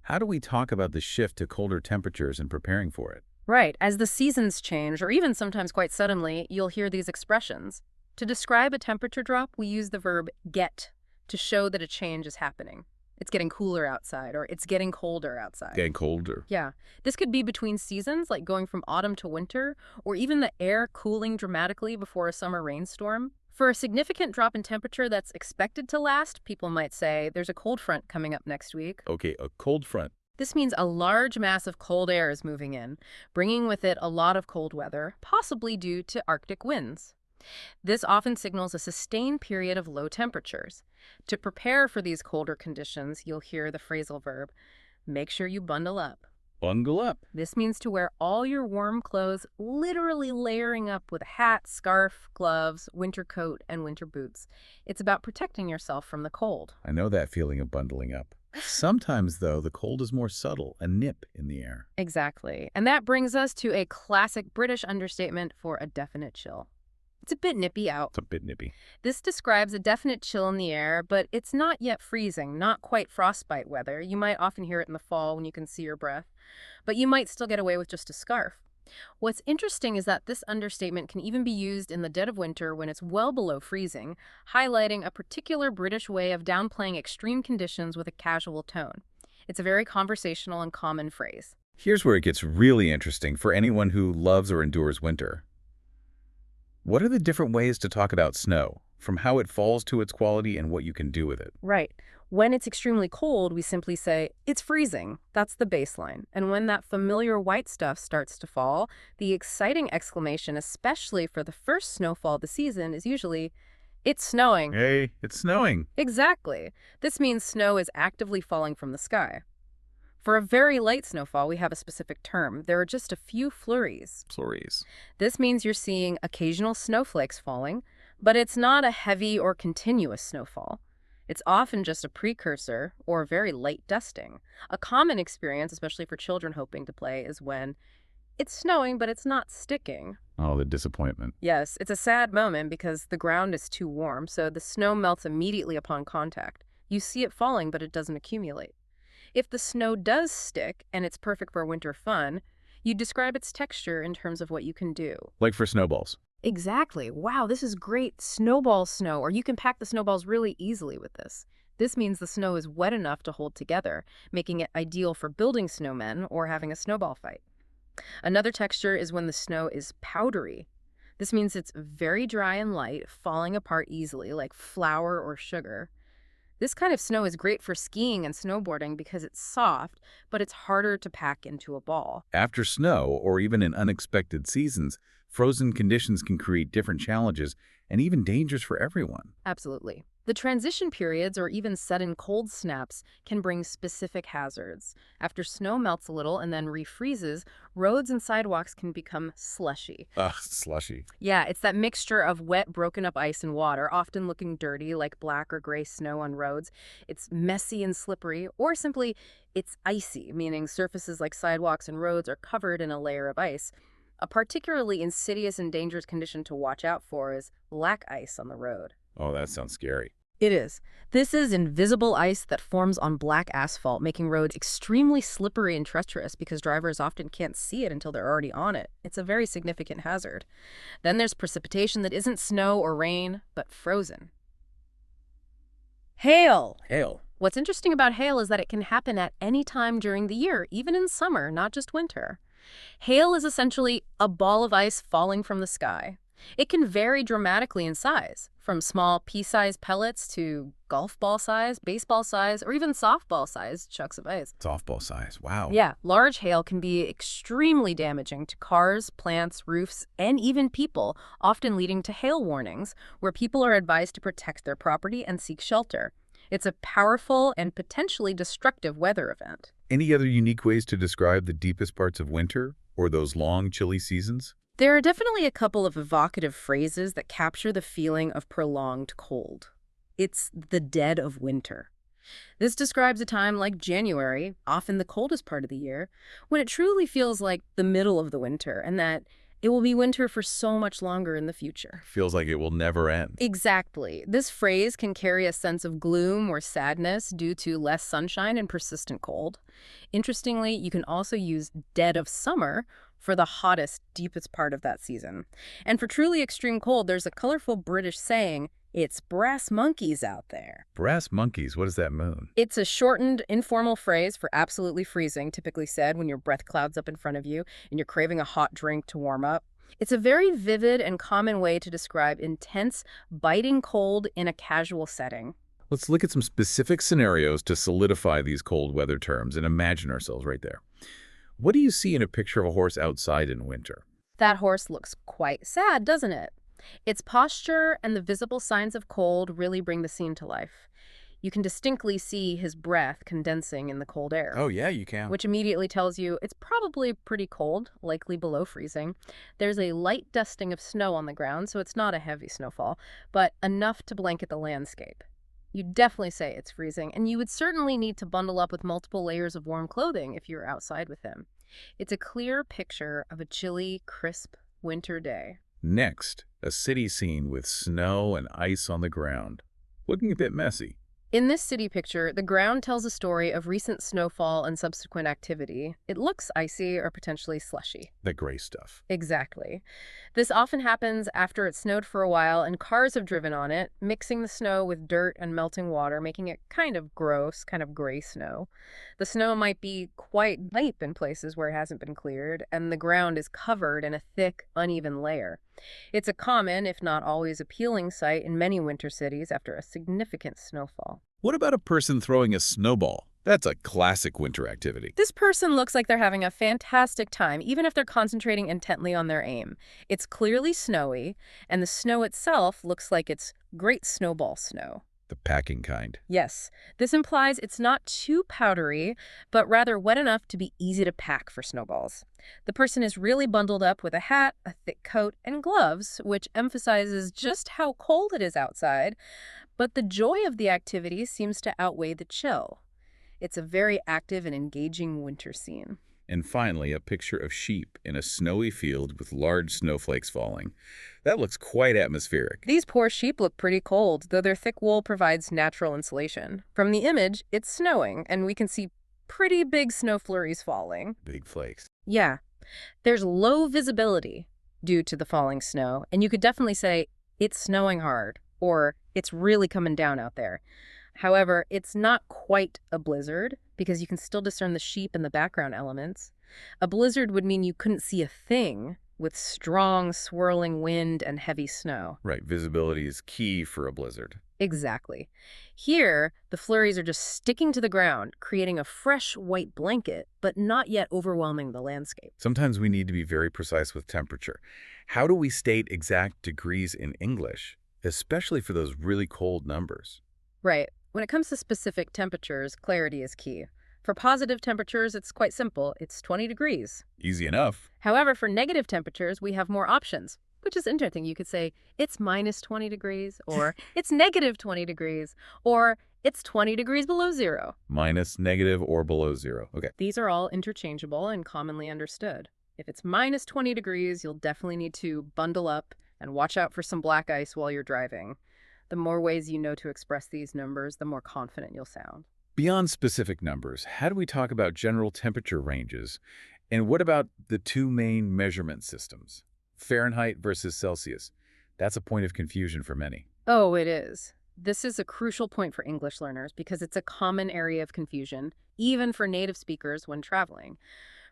How do we talk about the shift to colder temperatures and preparing for it? Right, as the seasons change, or even sometimes quite suddenly, you'll hear these expressions. To describe a temperature drop, we use the verb get to show that a change is happening. It's getting cooler outside, or it's getting colder outside. Getting colder. Yeah. This could be between seasons, like going from autumn to winter, or even the air cooling dramatically before a summer rainstorm. For a significant drop in temperature that's expected to last, people might say, there's a cold front coming up next week. Okay, a cold front. This means a large mass of cold air is moving in, bringing with it a lot of cold weather, possibly due to Arctic winds. This often signals a sustained period of low temperatures. To prepare for these colder conditions, you'll hear the phrasal verb, make sure you bundle up. Bundle up. This means to wear all your warm clothes, literally layering up with a hat, scarf, gloves, winter coat, and winter boots. It's about protecting yourself from the cold. I know that feeling of bundling up. Sometimes, though, the cold is more subtle, a nip in the air. Exactly. And that brings us to a classic British understatement for a definite chill. It's a bit nippy out. It's a bit nippy. This describes a definite chill in the air, but it's not yet freezing, not quite frostbite weather. You might often hear it in the fall when you can see your breath, but you might still get away with just a scarf. What's interesting is that this understatement can even be used in the dead of winter when it's well below freezing, highlighting a particular British way of downplaying extreme conditions with a casual tone. It's a very conversational and common phrase. Here's where it gets really interesting for anyone who loves or endures winter. What are the different ways to talk about snow, from how it falls to its quality and what you can do with it? Right. When it's extremely cold, we simply say, it's freezing. That's the baseline. And when that familiar white stuff starts to fall, the exciting exclamation, especially for the first snowfall of the season, is usually, it's snowing. Hey, it's snowing. Exactly. This means snow is actively falling from the sky. For a very light snowfall, we have a specific term. There are just a few flurries. Flurries. This means you're seeing occasional snowflakes falling, but it's not a heavy or continuous snowfall. It's often just a precursor or a very light dusting. A common experience, especially for children hoping to play, is when it's snowing, but it's not sticking. Oh, the disappointment. Yes, it's a sad moment because the ground is too warm, so the snow melts immediately upon contact. You see it falling, but it doesn't accumulate. If the snow does stick and it's perfect for winter fun, you describe its texture in terms of what you can do. Like for snowballs. Exactly. Wow, this is great snowball snow, or you can pack the snowballs really easily with this. This means the snow is wet enough to hold together, making it ideal for building snowmen or having a snowball fight. Another texture is when the snow is powdery. This means it's very dry and light, falling apart easily, like flour or sugar. This kind of snow is great for skiing and snowboarding because it's soft, but it's harder to pack into a ball. After snow, or even in unexpected seasons, frozen conditions can create different challenges and even dangers for everyone. Absolutely. The transition periods or even sudden cold snaps can bring specific hazards. After snow melts a little and then refreezes, roads and sidewalks can become slushy. Ugh, slushy. Yeah, it's that mixture of wet, broken up ice and water, often looking dirty like black or gray snow on roads. It's messy and slippery, or simply it's icy, meaning surfaces like sidewalks and roads are covered in a layer of ice. A particularly insidious and dangerous condition to watch out for is black ice on the road. Oh, that sounds scary. It is. This is invisible ice that forms on black asphalt, making roads extremely slippery and treacherous because drivers often can't see it until they're already on it. It's a very significant hazard. Then there's precipitation that isn't snow or rain, but frozen. Hail. Hail. What's interesting about hail is that it can happen at any time during the year, even in summer, not just winter. Hail is essentially a ball of ice falling from the sky. It can vary dramatically in size, from small pea-sized pellets to golf ball size, baseball size, or even softball size chunks of ice. Softball size. Wow. Yeah, large hail can be extremely damaging to cars, plants, roofs, and even people, often leading to hail warnings, where people are advised to protect their property and seek shelter. It's a powerful and potentially destructive weather event. Any other unique ways to describe the deepest parts of winter or those long, chilly seasons? There are definitely a couple of evocative phrases that capture the feeling of prolonged cold. It's the dead of winter. This describes a time like January, often the coldest part of the year, when it truly feels like the middle of the winter and that it will be winter for so much longer in the future. Feels like it will never end. Exactly. This phrase can carry a sense of gloom or sadness due to less sunshine and persistent cold. Interestingly, you can also use dead of summer for the hottest, deepest part of that season. And for truly extreme cold, there's a colorful British saying, "It's brass monkeys out there." Brass monkeys, what does that mean? It's a shortened, informal phrase for absolutely freezing, typically said when your breath clouds up in front of you and you're craving a hot drink to warm up. It's a very vivid and common way to describe intense, biting cold in a casual setting. Let's look at some specific scenarios to solidify these cold weather terms and imagine ourselves right there. What do you see in a picture of a horse outside in winter? That horse looks quite sad, doesn't it? Its posture and the visible signs of cold really bring the scene to life. You can distinctly see his breath condensing in the cold air, Oh, yeah, you can. which immediately tells you it's probably pretty cold, likely below freezing. There's a light dusting of snow on the ground, so it's not a heavy snowfall, but enough to blanket the landscape. You'd definitely say it's freezing, and you would certainly need to bundle up with multiple layers of warm clothing if you're outside with him. It's a clear picture of a chilly, crisp winter day. Next, a city scene with snow and ice on the ground. Looking a bit messy. In this city picture, the ground tells a story of recent snowfall and subsequent activity. It looks icy or potentially slushy. The gray stuff. Exactly. This often happens after it snowed for a while and cars have driven on it, mixing the snow with dirt and melting water, making it kind of gross, kind of gray snow. The snow might be quite deep in places where it hasn't been cleared, and the ground is covered in a thick, uneven layer. It's a common, if not always appealing sight in many winter cities after a significant snowfall. What about a person throwing a snowball? That's a classic winter activity. This person looks like they're having a fantastic time, even if they're concentrating intently on their aim. It's clearly snowy, and the snow itself looks like it's great snowball snow. The packing kind. Yes, this implies it's not too powdery, but rather wet enough to be easy to pack for snowballs. The person is really bundled up with a hat, a thick coat, and gloves, which emphasizes just how cold it is outside, but the joy of the activity seems to outweigh the chill. It's a very active and engaging winter scene. And finally, a picture of sheep in a snowy field with large snowflakes falling. That looks quite atmospheric. These poor sheep look pretty cold, though their thick wool provides natural insulation. From the image, it's snowing, and we can see pretty big snow flurries falling. Big flakes. Yeah, there's low visibility due to the falling snow, and you could definitely say it's snowing hard, or it's really coming down out there. However, it's not quite a blizzard because you can still discern the sheep and the background elements. A blizzard would mean you couldn't see a thing with strong, swirling wind and heavy snow. Right, visibility is key for a blizzard. Exactly. Here, the flurries are just sticking to the ground, creating a fresh white blanket, but not yet overwhelming the landscape. Sometimes we need to be very precise with temperature. How do we state exact degrees in English, especially for those really cold numbers? Right. When it comes to specific temperatures, clarity is key. For positive temperatures, it's quite simple. It's 20 degrees. Easy enough. However, for negative temperatures, we have more options, which is interesting. You could say it's minus 20 degrees, or it's negative 20 degrees, or it's 20 degrees below zero. Minus, negative, or below zero. Okay. These are all interchangeable and commonly understood. If it's minus 20 degrees, you'll definitely need to bundle up and watch out for some black ice while you're driving. The more ways you know to express these numbers, the more confident you'll sound. Beyond specific numbers, how do we talk about general temperature ranges? And what about the two main measurement systems? Fahrenheit versus Celsius. That's a point of confusion for many. Oh, it is. This is a crucial point for English learners because it's a common area of confusion, even for native speakers when traveling.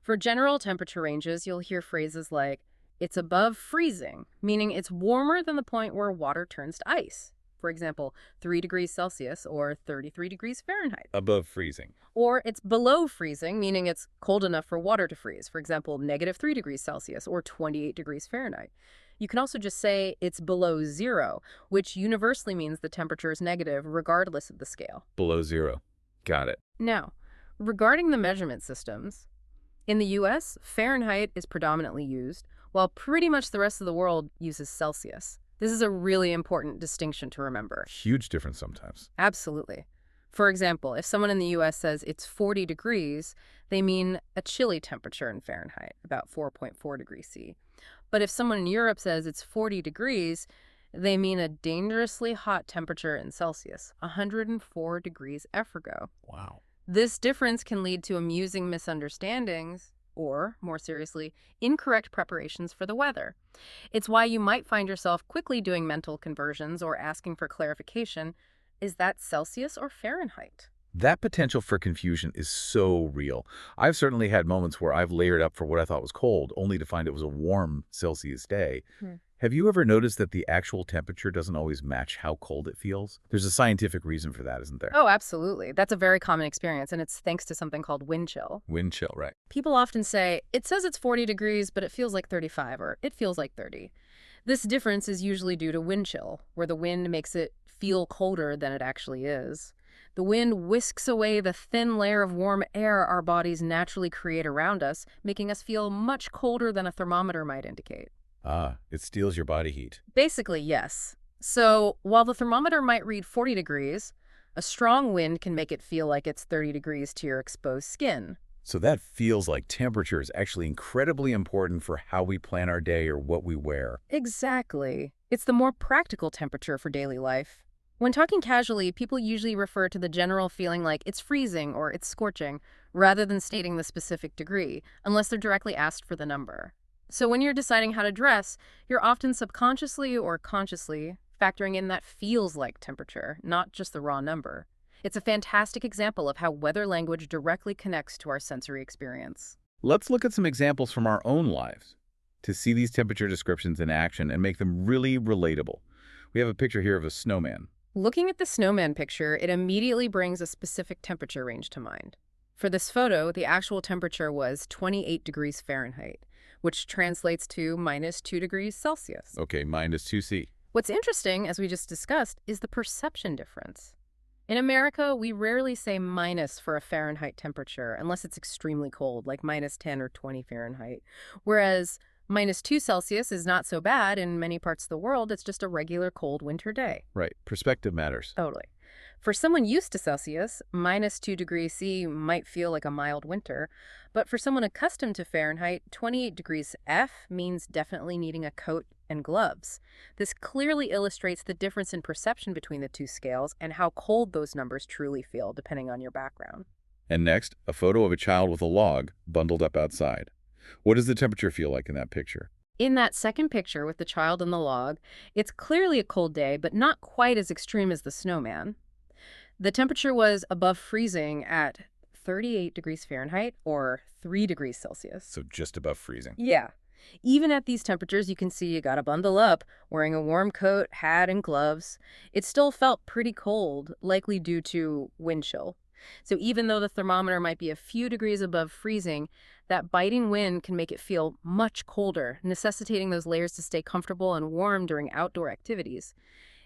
For general temperature ranges, you'll hear phrases like, it's above freezing, meaning it's warmer than the point where water turns to ice. For example, 3 degrees Celsius or 33 degrees Fahrenheit. Above freezing. Or it's below freezing, meaning it's cold enough for water to freeze. For example, -3 degrees Celsius or 28 degrees Fahrenheit. You can also just say it's below zero, which universally means the temperature is negative regardless of the scale. Below zero. Got it. Now, regarding the measurement systems, in the US, Fahrenheit is predominantly used, while pretty much the rest of the world uses Celsius. This is a really important distinction to remember. Huge difference sometimes. Absolutely. For example, if someone in the US says it's 40 degrees, they mean a chilly temperature in Fahrenheit, about 4.4 degrees C. But if someone in Europe says it's 40 degrees, they mean a dangerously hot temperature in Celsius, 104 degrees Ergo. Wow. This difference can lead to amusing misunderstandings or, more seriously, incorrect preparations for the weather. It's why you might find yourself quickly doing mental conversions or asking for clarification. Is that Celsius or Fahrenheit? That potential for confusion is so real. I've certainly had moments where I've layered up for what I thought was cold, only to find it was a warm Celsius day. Have you ever noticed that the actual temperature doesn't always match how cold it feels? There's a scientific reason for that, isn't there? Oh, absolutely. That's a very common experience, and it's thanks to something called wind chill. Wind chill, right. People often say, it says it's 40 degrees, but it feels like 35, or it feels like 30. This difference is usually due to wind chill, where the wind makes it feel colder than it actually is. The wind whisks away the thin layer of warm air our bodies naturally create around us, making us feel much colder than a thermometer might indicate. Ah, it steals your body heat. Basically, yes. So, while the thermometer might read 40 degrees, a strong wind can make it feel like it's 30 degrees to your exposed skin. So that feels like temperature is actually incredibly important for how we plan our day or what we wear. Exactly. It's the more practical temperature for daily life. When talking casually, people usually refer to the general feeling like it's freezing or it's scorching, rather than stating the specific degree, unless they're directly asked for the number. So when you're deciding how to dress, you're often subconsciously or consciously factoring in that feels like temperature, not just the raw number. It's a fantastic example of how weather language directly connects to our sensory experience. Let's look at some examples from our own lives to see these temperature descriptions in action and make them really relatable. We have a picture here of a snowman. Looking at the snowman picture, it immediately brings a specific temperature range to mind. For this photo, the actual temperature was 28 degrees Fahrenheit, which translates to -2 degrees Celsius. Okay, -2°C. What's interesting, as we just discussed, is the perception difference. In America, we rarely say minus for a Fahrenheit temperature unless it's extremely cold, like -10 or 20 Fahrenheit, whereas -2 Celsius is not so bad in many parts of the world. It's just a regular cold winter day. Right, perspective matters. Totally. For someone used to Celsius, -2 degrees C might feel like a mild winter, but for someone accustomed to Fahrenheit, 28 degrees F means definitely needing a coat and gloves. This clearly illustrates the difference in perception between the two scales and how cold those numbers truly feel, depending on your background. And next, a photo of a child with a log bundled up outside. What does the temperature feel like in that picture? In that second picture with the child and the log, it's clearly a cold day, but not quite as extreme as the snowman. The temperature was above freezing at 38 degrees Fahrenheit or 3 degrees Celsius. So just above freezing. Yeah. Even at these temperatures, you can see you gotta bundle up, wearing a warm coat, hat, and gloves. It still felt pretty cold, likely due to wind chill. So even though the thermometer might be a few degrees above freezing, that biting wind can make it feel much colder, necessitating those layers to stay comfortable and warm during outdoor activities.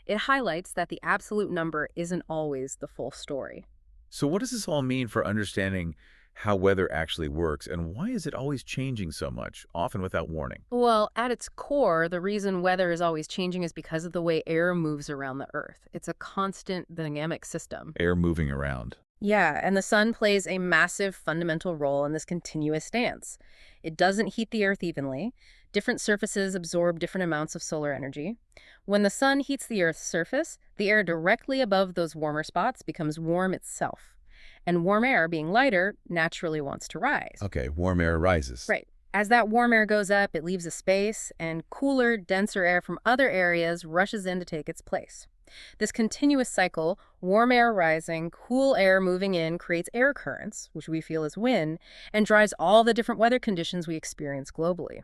It highlights that the absolute number isn't always the full story. So what does this all mean for understanding how weather actually works, and why is it always changing so much, often without warning? Well, at its core, the reason weather is always changing is because of the way air moves around the Earth. It's a constant dynamic system. Air moving around. Yeah, and the sun plays a massive fundamental role in this continuous dance. It doesn't heat the Earth evenly. Different surfaces absorb different amounts of solar energy. When the sun heats the Earth's surface, the air directly above those warmer spots becomes warm itself. And warm air, being lighter, naturally wants to rise. Okay, warm air rises. Right. As that warm air goes up, it leaves a space, and cooler, denser air from other areas rushes in to take its place. This continuous cycle, warm air rising, cool air moving in, creates air currents, which we feel as wind, and drives all the different weather conditions we experience globally.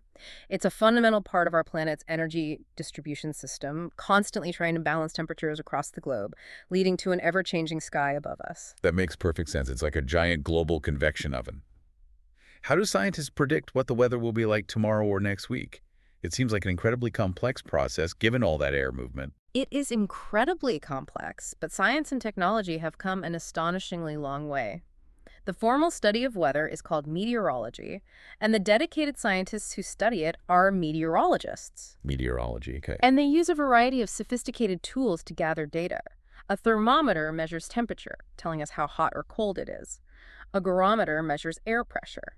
It's a fundamental part of our planet's energy distribution system, constantly trying to balance temperatures across the globe, leading to an ever-changing sky above us. That makes perfect sense. It's like a giant global convection oven. How do scientists predict what the weather will be like tomorrow or next week? It seems like an incredibly complex process given all that air movement. It is incredibly complex, but science and technology have come an astonishingly long way. The formal study of weather is called meteorology, and the dedicated scientists who study it are meteorologists. Meteorology, okay. And they use a variety of sophisticated tools to gather data. A thermometer measures temperature, telling us how hot or cold it is. A barometer measures air pressure.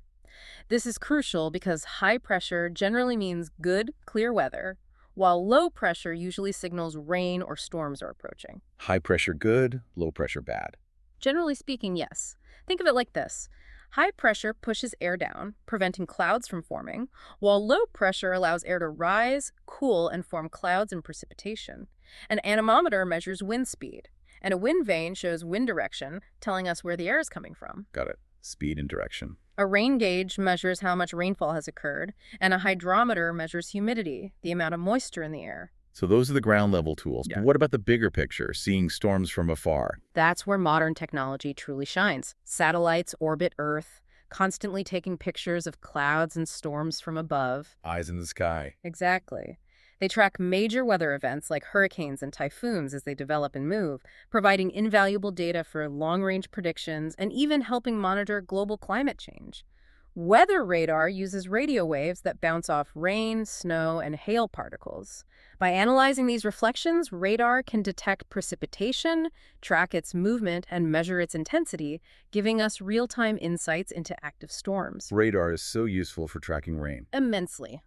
This is crucial because high pressure generally means good, clear weather, while low pressure usually signals rain or storms are approaching. High pressure good, low pressure bad. Generally speaking, yes. Think of it like this. High pressure pushes air down, preventing clouds from forming, while low pressure allows air to rise, cool, and form clouds and precipitation. An anemometer measures wind speed, and a wind vane shows wind direction, telling us where the air is coming from. Got it. Speed and direction. A rain gauge measures how much rainfall has occurred, and a hydrometer measures humidity, the amount of moisture in the air. So those are the ground level tools. Yeah. But what about the bigger picture, seeing storms from afar? That's where modern technology truly shines. Satellites orbit Earth, constantly taking pictures of clouds and storms from above. Eyes in the sky. Exactly. They track major weather events like hurricanes and typhoons as they develop and move, providing invaluable data for long-range predictions and even helping monitor global climate change. Weather radar uses radio waves that bounce off rain, snow, and hail particles. By analyzing these reflections, radar can detect precipitation, track its movement, and measure its intensity, giving us real-time insights into active storms. Radar is so useful for tracking rain. Immensely.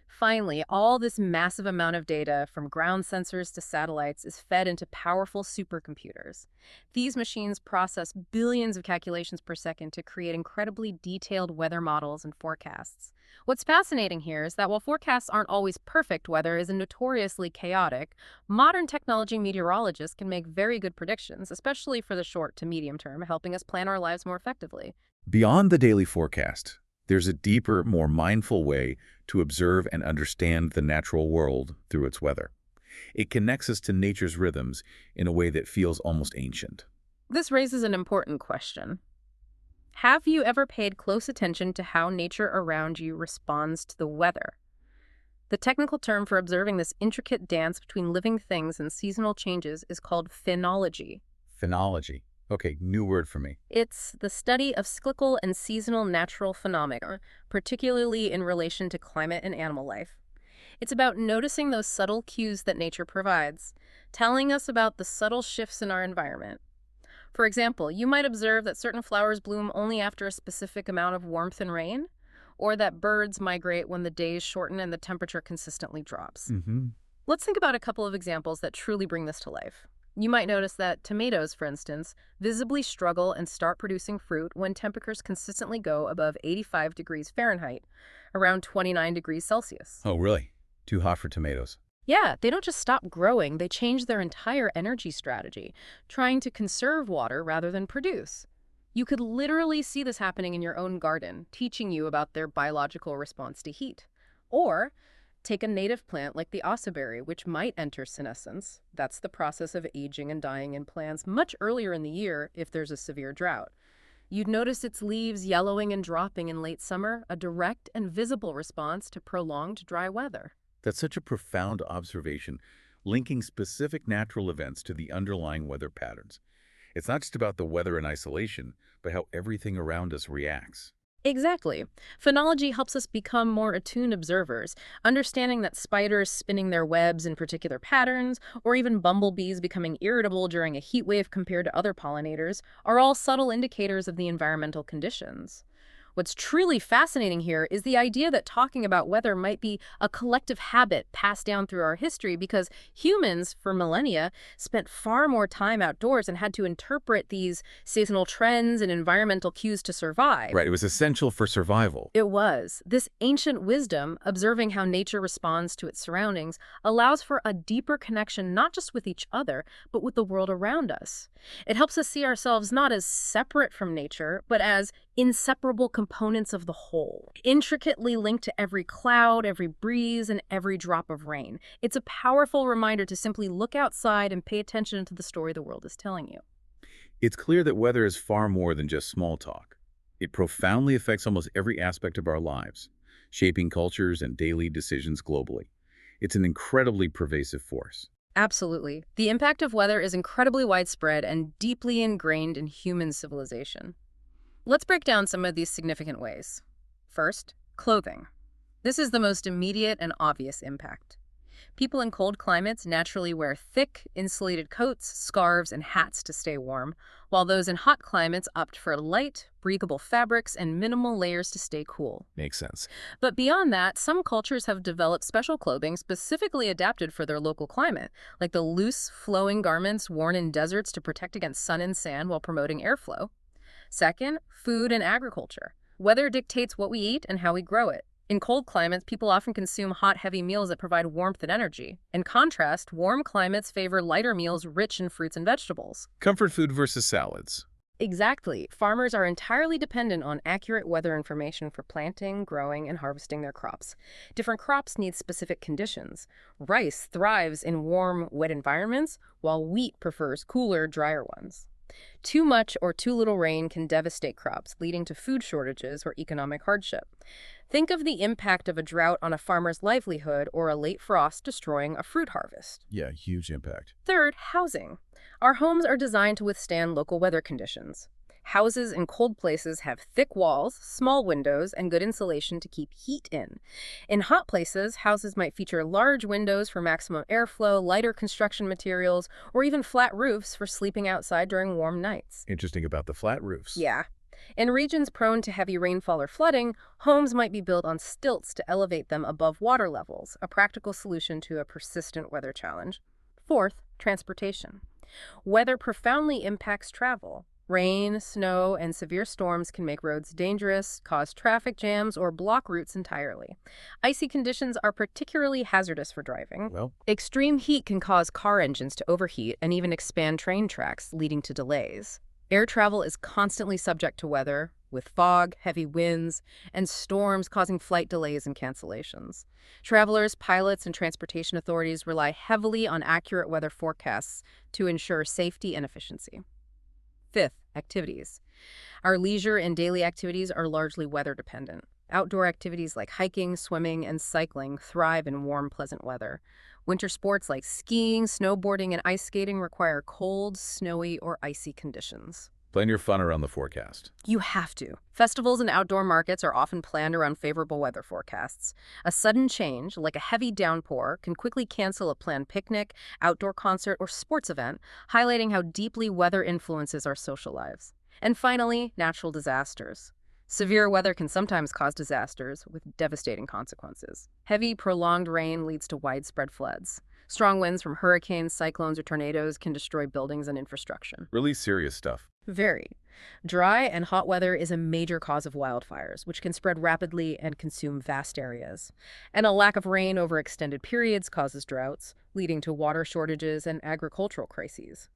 Finally, all this massive amount of data, from ground sensors to satellites, is fed into powerful supercomputers. These machines process billions of calculations per second to create incredibly detailed weather models and forecasts. What's fascinating here is that while forecasts aren't always perfect, weather is notoriously chaotic, modern technology meteorologists can make very good predictions, especially for the short to medium term, helping us plan our lives more effectively. Beyond the daily forecast, there's a deeper, more mindful way to observe and understand the natural world through its weather. It connects us to nature's rhythms in a way that feels almost ancient. This raises an important question. Have you ever paid close attention to how nature around you responds to the weather? The technical term for observing this intricate dance between living things and seasonal changes is called phenology. Phenology. Okay, new word for me. It's the study of cyclical and seasonal natural phenomena, particularly in relation to climate and animal life. It's about noticing those subtle cues that nature provides, telling us about the subtle shifts in our environment. For example, you might observe that certain flowers bloom only after a specific amount of warmth and rain, or that birds migrate when the days shorten and the temperature consistently drops. Let's think about a couple of examples that truly bring this to life. You might notice that tomatoes, for instance, visibly struggle and start producing fruit when temperatures consistently go above 85 degrees Fahrenheit, around 29 degrees Celsius. Oh, really? Too hot for tomatoes. Yeah, they don't just stop growing, they change their entire energy strategy, trying to conserve water rather than produce. You could literally see this happening in your own garden, teaching you about their biological response to heat. Or take a native plant like the ossoberry, which might enter senescence. That's the process of aging and dying in plants much earlier in the year if there's a severe drought. You'd notice its leaves yellowing and dropping in late summer, a direct and visible response to prolonged dry weather. That's such a profound observation, linking specific natural events to the underlying weather patterns. It's not just about the weather in isolation, but how everything around us reacts. Exactly. Phenology helps us become more attuned observers, understanding that spiders spinning their webs in particular patterns, or even bumblebees becoming irritable during a heat wave compared to other pollinators, are all subtle indicators of the environmental conditions. What's truly fascinating here is the idea that talking about weather might be a collective habit passed down through our history because humans, for millennia, spent far more time outdoors and had to interpret these seasonal trends and environmental cues to survive. Right, it was essential for survival. It was. This ancient wisdom, observing how nature responds to its surroundings, allows for a deeper connection not just with each other, but with the world around us. It helps us see ourselves not as separate from nature, but as inseparable components of the whole, intricately linked to every cloud, every breeze, and every drop of rain. It's a powerful reminder to simply look outside and pay attention to the story the world is telling you. It's clear that weather is far more than just small talk. It profoundly affects almost every aspect of our lives, shaping cultures and daily decisions globally. It's an incredibly pervasive force. Absolutely. The impact of weather is incredibly widespread and deeply ingrained in human civilization. Let's break down some of these significant ways. First, clothing. This is the most immediate and obvious impact. People in cold climates naturally wear thick, insulated coats, scarves, and hats to stay warm, while those in hot climates opt for light, breathable fabrics and minimal layers to stay cool. Makes sense. But beyond that, some cultures have developed special clothing specifically adapted for their local climate, like the loose, flowing garments worn in deserts to protect against sun and sand while promoting airflow. Second, food and agriculture. Weather dictates what we eat and how we grow it. In cold climates, people often consume hot, heavy meals that provide warmth and energy. In contrast, warm climates favor lighter meals rich in fruits and vegetables. Comfort food versus salads. Exactly. Farmers are entirely dependent on accurate weather information for planting, growing, and harvesting their crops. Different crops need specific conditions. Rice thrives in warm, wet environments, while wheat prefers cooler, drier ones. Too much or too little rain can devastate crops, leading to food shortages or economic hardship. Think of the impact of a drought on a farmer's livelihood or a late frost destroying a fruit harvest. Yeah, huge impact. Third, housing. Our homes are designed to withstand local weather conditions. Houses in cold places have thick walls, small windows, and good insulation to keep heat in. In hot places, houses might feature large windows for maximum airflow, lighter construction materials, or even flat roofs for sleeping outside during warm nights. Interesting about the flat roofs. Yeah. In regions prone to heavy rainfall or flooding, homes might be built on stilts to elevate them above water levels, a practical solution to a persistent weather challenge. Fourth, transportation. Weather profoundly impacts travel. Rain, snow, and severe storms can make roads dangerous, cause traffic jams, or block routes entirely. Icy conditions are particularly hazardous for driving. Well, Extreme heat can cause car engines to overheat and even expand train tracks, leading to delays. Air travel is constantly subject to weather, with fog, heavy winds, and storms causing flight delays and cancellations. Travelers, pilots, and transportation authorities rely heavily on accurate weather forecasts to ensure safety and efficiency. Fifth, activities. Our leisure and daily activities are largely weather dependent. Outdoor activities like hiking, swimming, and cycling thrive in warm, pleasant weather. Winter sports like skiing, snowboarding, and ice skating require cold, snowy, or icy conditions. plan your fun around the forecast. You have to. Festivals and outdoor markets are often planned around favorable weather forecasts. A sudden change, like a heavy downpour, can quickly cancel a planned picnic, outdoor concert, or sports event, highlighting how deeply weather influences our social lives. And finally, natural disasters. Severe weather can sometimes cause disasters with devastating consequences. Heavy, prolonged rain leads to widespread floods. Strong winds from hurricanes, cyclones, or tornadoes can destroy buildings and infrastructure. Really serious stuff. Very. Dry and hot weather is a major cause of wildfires, which can spread rapidly and consume vast areas. And a lack of rain over extended periods causes droughts, leading to water shortages and agricultural crises.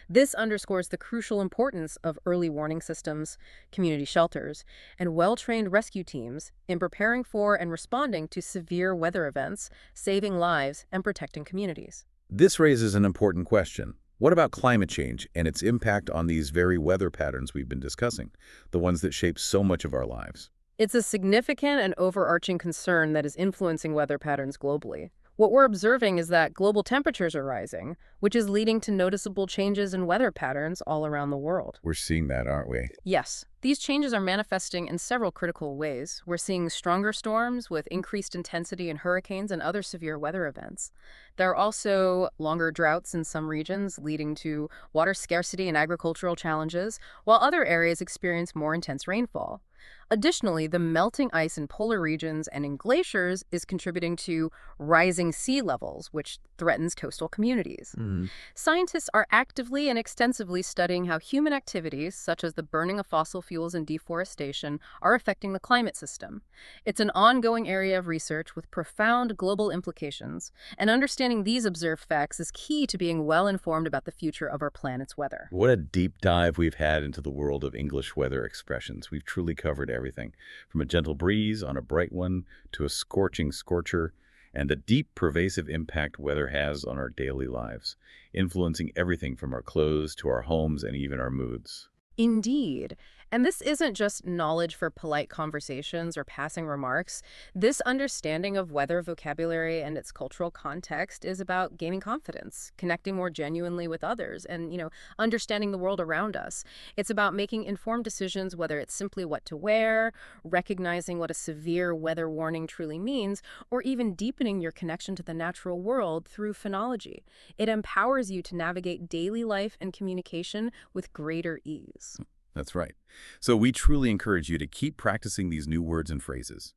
This underscores the crucial importance of early warning systems, community shelters, and well-trained rescue teams in preparing for and responding to severe weather events, saving lives, and protecting communities. This raises an important question. What about climate change and its impact on these very weather patterns we've been discussing, the ones that shape so much of our lives? It's a significant and overarching concern that is influencing weather patterns globally. What we're observing is that global temperatures are rising, which is leading to noticeable changes in weather patterns all around the world. We're seeing that, aren't we? Yes, these changes are manifesting in several critical ways. We're seeing stronger storms with increased intensity in hurricanes and other severe weather events. There are also longer droughts in some regions, leading to water scarcity and agricultural challenges, while other areas experience more intense rainfall. Additionally, the melting ice in polar regions and in glaciers is contributing to rising sea levels, which threatens coastal communities. Hmm. Scientists are actively and extensively studying how human activities, such as the burning of fossil fuels and deforestation, are affecting the climate system. It's an ongoing area of research with profound global implications, and understanding these observed facts is key to being well informed about the future of our planet's weather. What a deep dive we've had into the world of English weather expressions. We've truly covered everything, from a gentle breeze on a bright one to a scorching scorcher, and the deep, pervasive impact weather has on our daily lives, influencing everything from our clothes to our homes and even our moods. Indeed. And this isn't just knowledge for polite conversations or passing remarks. This understanding of weather vocabulary and its cultural context is about gaining confidence, connecting more genuinely with others, and, understanding the world around us. It's about making informed decisions, whether it's simply what to wear, recognizing what a severe weather warning truly means, or even deepening your connection to the natural world through phonology. It empowers you to navigate daily life and communication with greater ease. That's right. So we truly encourage you to keep practicing these new words and phrases.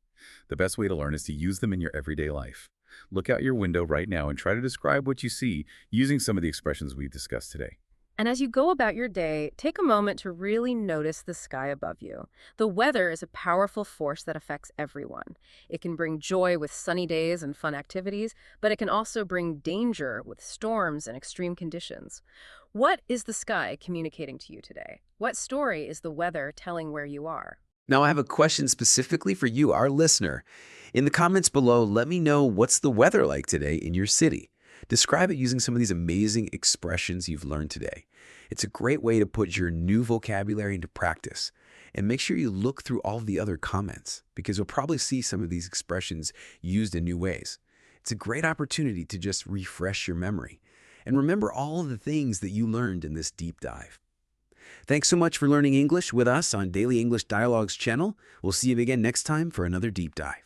The best way to learn is to use them in your everyday life. Look out your window right now and try to describe what you see using some of the expressions we've discussed today. And as you go about your day, take a moment to really notice the sky above you. The weather is a powerful force that affects everyone. It can bring joy with sunny days and fun activities, but it can also bring danger with storms and extreme conditions. What is the sky communicating to you today? What story is the weather telling where you are? Now, I have a question specifically for you, our listener. In the comments below, let me know what's the weather like today in your city. Describe it using some of these amazing expressions you've learned today. It's a great way to put your new vocabulary into practice. And make sure you look through all of the other comments, because you'll probably see some of these expressions used in new ways. It's a great opportunity to just refresh your memory and remember all of the things that you learned in this deep dive. Thanks so much for learning English with us on Daily English Dialogues channel. We'll see you again next time for another deep dive.